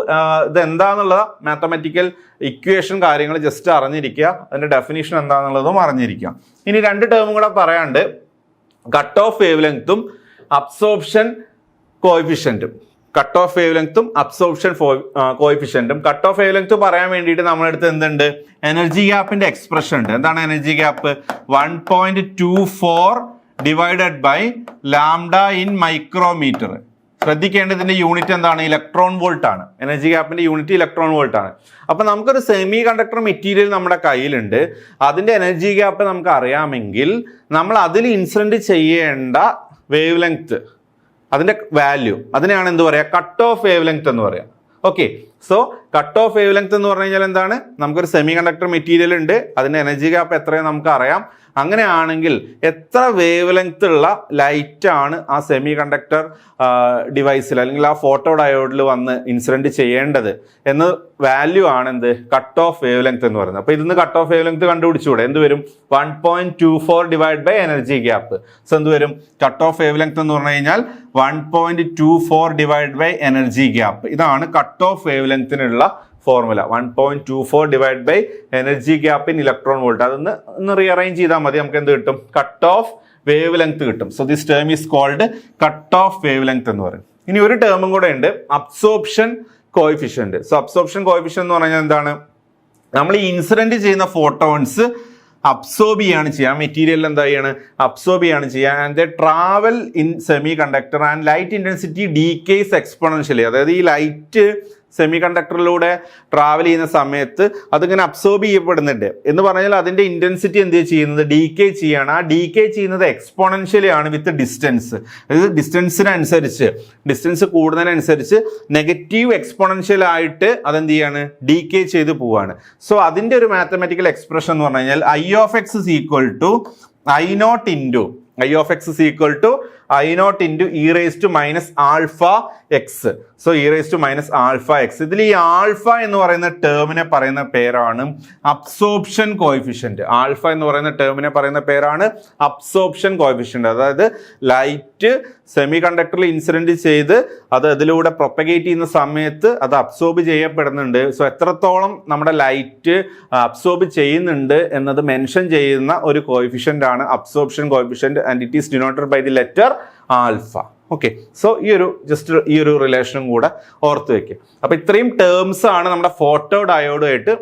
ഇത് എന്താണെന്നുള്ള മാത്തമാറ്റിക്കൽ ഇക്വേഷൻ കാര്യങ്ങൾ ജസ്റ്റ് അറിഞ്ഞിരിക്കുക, അതിന്റെ ഡെഫിനിഷൻ എന്താണെന്നുള്ളതും അറിഞ്ഞിരിക്കുക. ഇനി രണ്ട് ടേമും കൂടെ പറയാണ്ട് കട്ട് ഓഫ് വേവ് ലെങ്ത്തും അബ്സോർപ്ഷൻ കോഎഫിഷ്യന്റും. കട്ട് ഓഫ് വേവ് ലെങ്ത്തും അബ്സോർപ്ഷൻ കോഎഫിഷ്യന്റും. കട്ട് ഓഫ് വേവ് ലെങ്ത് പറയാൻ വേണ്ടിയിട്ട് നമ്മളെടുത്ത് എന്തുണ്ട്? എനർജി ഗ്യാപ്പിന്റെ എക്സ്പ്രഷൻ ഉണ്ട്. എന്താണ് energy gap? 1.24 divided by lambda in micrometre. ശ്രദ്ധിക്കേണ്ടതിന്റെ യൂണിറ്റ് എന്താണ്? ഇലക്ട്രോൺ വോൾട്ട് ആണ്. എനർജി ഗ്യാപ്പിന്റെ യൂണിറ്റ് ഇലക്ട്രോൺ വോൾട്ട് ആണ്. അപ്പൊ നമുക്കൊരു സെമി കണ്ടക്ടർ മെറ്റീരിയൽ നമ്മുടെ കയ്യിലുണ്ട്. അതിന്റെ എനർജി ഗ്യാപ്പ് നമുക്ക് അറിയാമെങ്കിൽ നമ്മൾ അതിൽ ഇൻസിഡന്റ് ചെയ്യേണ്ട വേവ് ലെങ്ത് അതിന്റെ വാല്യൂ, അതിനെയാണ് എന്ത് പറയാ, കട്ട് ഓഫ് വേവ് ലെങ്ത് എന്ന് പറയാം. Okay, saw cut off wave length എന്ന് പറഞ്ഞു കഴിഞ്ഞാൽ എന്താണ്, നമുക്കൊരു സെമി കണ്ടക്ടർ മെറ്റീരിയൽ ഉണ്ട്, അതിന്റെ എനർജി ഗ്യാപ്പ് എത്രയും നമുക്ക് അറിയാം. അങ്ങനെയാണെങ്കിൽ എത്ര വേവ് ലെങ്ത് ഉള്ള ലൈറ്റ് ആണ് ആ സെമി കണ്ടക്ടർ ഡിവൈസിൽ അല്ലെങ്കിൽ ആ ഫോട്ടോ ഡയോഡിൽ വന്ന് ഇൻസിഡന്റ് ചെയ്യേണ്ടത് എന്ന് വാല്യൂ ആണ് എന്ത്, കട്ട് ഓഫ് വേവ് ലെങ്ത് എന്ന് പറയുന്നത്. അപ്പൊ ഇതിന്ന് കട്ട് ഓഫ് വേവ് ലെങ്ത് കണ്ടുപിടിച്ചുകൂടെ, എന്ത് വരും, 1.24 divide by energy gap. So എന്ത് വരും, കട്ട് ഓഫ് വേവ് ലെങ്ത് എന്ന് പറഞ്ഞു കഴിഞ്ഞാൽ 1.24 ഡിവൈഡ് ബൈ എനർജി ഗ്യാപ്പ്. ഇതാണ് കട്ട് ഓഫ് വേവ് ലെങ്ത്തിനുള്ള formula. 1.24 divide by energy gap in electron volt. അതൊന്ന് റീഅറേഞ്ച് ചെയ്താൽ മതി, നമുക്ക് എന്ത് കിട്ടും, കട്ട് ഓഫ് വേവ് ലെങ്ത് കിട്ടും. So this term is called cut off wave length എന്ന് പറയും. ഇനി ഒരു ടേമും കൂടെ ഉണ്ട്, absorption coefficient. So absorption coefficient എന്ന് പറഞ്ഞാൽ എന്താണ്, നമ്മൾ ഈ ഇൻസിഡന്റ് ചെയ്യുന്ന ഫോട്ടോൺസ് അബ്സോർബ് ചെയ്യാണ് ചെയ്യുക, മെറ്റീരിയൽ എന്താ ചെയ്യാണ്, അബ്സോർബ് ചെയ്യാണ് ചെയ്യുക. And they travel in semi conductor and light intensity decays exponentially. അതായത് ഈ ലൈറ്റ് സെമി കണ്ടക്ടറിലൂടെ ട്രാവൽ ചെയ്യുന്ന സമയത്ത് അതിങ്ങനെ അബ്സോർബ് ചെയ്യപ്പെടുന്നുണ്ട് എന്ന് പറഞ്ഞാൽ അതിന്റെ ഇന്റൻസിറ്റി എന്ത് ചെയ്യുന്നത്, ഡീക്കേ ചെയ്യാണ്. ആ ഡീക്കേ ചെയ്യുന്നത് എക്സ്പോണൻഷ്യലി ആണ് വിത്ത് ഡിസ്റ്റൻസ്. അതായത് ഡിസ്റ്റൻസ് കൂടുന്നതിനനുസരിച്ച് നെഗറ്റീവ് എക്സ്പോണൻഷ്യൽ ആയിട്ട് അതെന്ത് ചെയ്യാണ്, ഡീക്കേ ചെയ്ത് പോവാണ്. സോ അതിന്റെ ഒരു മാത്തമാറ്റിക്കൽ എക്സ്പ്രഷൻ എന്ന് പറഞ്ഞു കഴിഞ്ഞാൽ I of x is equal to I0 into e raised to minus alpha x. So e raised to minus alpha x. ഇതിൽ ഈ ആൽഫ എന്ന് പറയുന്ന ടേമിനെ പറയുന്ന പേരാണ് അബ്സോർപ്ഷൻ കോഎഫിഷ്യന്റ്. ആൽഫ എന്ന് പറയുന്ന ടേമിനെ പറയുന്ന പേരാണ് അബ്സോർപ്ഷൻ കോഎഫിഷ്യന്റ്. അതായത് ലൈറ്റ് സെമി കണ്ടക്ടറിൽ ഇൻസിഡന്റ് ചെയ്ത് അത് അതിലൂടെ പ്രൊപ്പഗേറ്റ് ചെയ്യുന്ന സമയത്ത് അത് അബ്സോർബ് ചെയ്യപ്പെടുന്നുണ്ട്. സോ എത്രത്തോളം നമ്മുടെ ലൈറ്റ് അബ്സോർബ് ചെയ്യുന്നുണ്ട് എന്നത് മെൻഷൻ ചെയ്യുന്ന ഒരു കോഎഫിഷ്യന്റ് ആണ് absorption coefficient, and it is denoted by the letter alpha. Okay, so ഈ ഒരു റിലേഷനും കൂടെ ഓർത്ത് വെക്കുക. അപ്പൊ ഇത്രയും ടേംസ് ആണ് നമ്മുടെ ഫോട്ടോ ഡയോഡുമായിട്ട്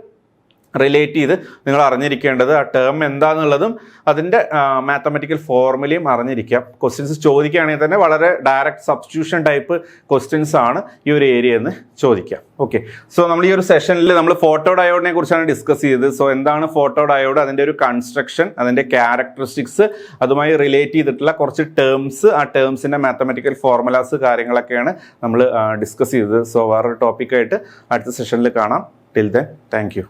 റിലേറ്റ് ചെയ്ത് നിങ്ങൾ അറിഞ്ഞിരിക്കേണ്ടത്. ആ ടേം എന്താണെന്നുള്ളതും അതിൻ്റെ മാത്തമാറ്റിക്കൽ ഫോർമുലയും അറിഞ്ഞിരിക്കാം. ക്വസ്റ്റ്യൻസ് ചോദിക്കുകയാണെങ്കിൽ തന്നെ വളരെ ഡയറക്റ്റ് സബ്സ്റ്റിറ്റ്യൂഷൻ ടൈപ്പ് ക്വസ്റ്റ്യൻസ് ആണ് ഈ ഒരു ഏരിയയിൽ നിന്ന് ചോദിക്കാം. ഓക്കെ, സോ നമ്മൾ ഈ ഒരു സെഷനിൽ നമ്മൾ ഫോട്ടോ ഡയോഡിനെ കുറിച്ചാണ് ഡിസ്കസ് ചെയ്തത്. സോ എന്താണ് ഫോട്ടോ ഡയോഡ്, അതിൻ്റെ ഒരു കൺസ്ട്രക്ഷൻ, അതിൻ്റെ ക്യാരക്ടറിസ്റ്റിക്സ്, അതുമായി റിലേറ്റ് ചെയ്തിട്ടുള്ള കുറച്ച് ടേംസ്, ആ ടേംസിൻ്റെ മാത്തമാറ്റിക്കൽ ഫോർമുലാസ് കാര്യങ്ങളൊക്കെയാണ് നമ്മൾ ഡിസ്കസ് ചെയ്തത്. സോ വേറൊരു ടോപ്പിക്കായിട്ട് അടുത്ത സെഷനിൽ കാണാം. Till then, thank you.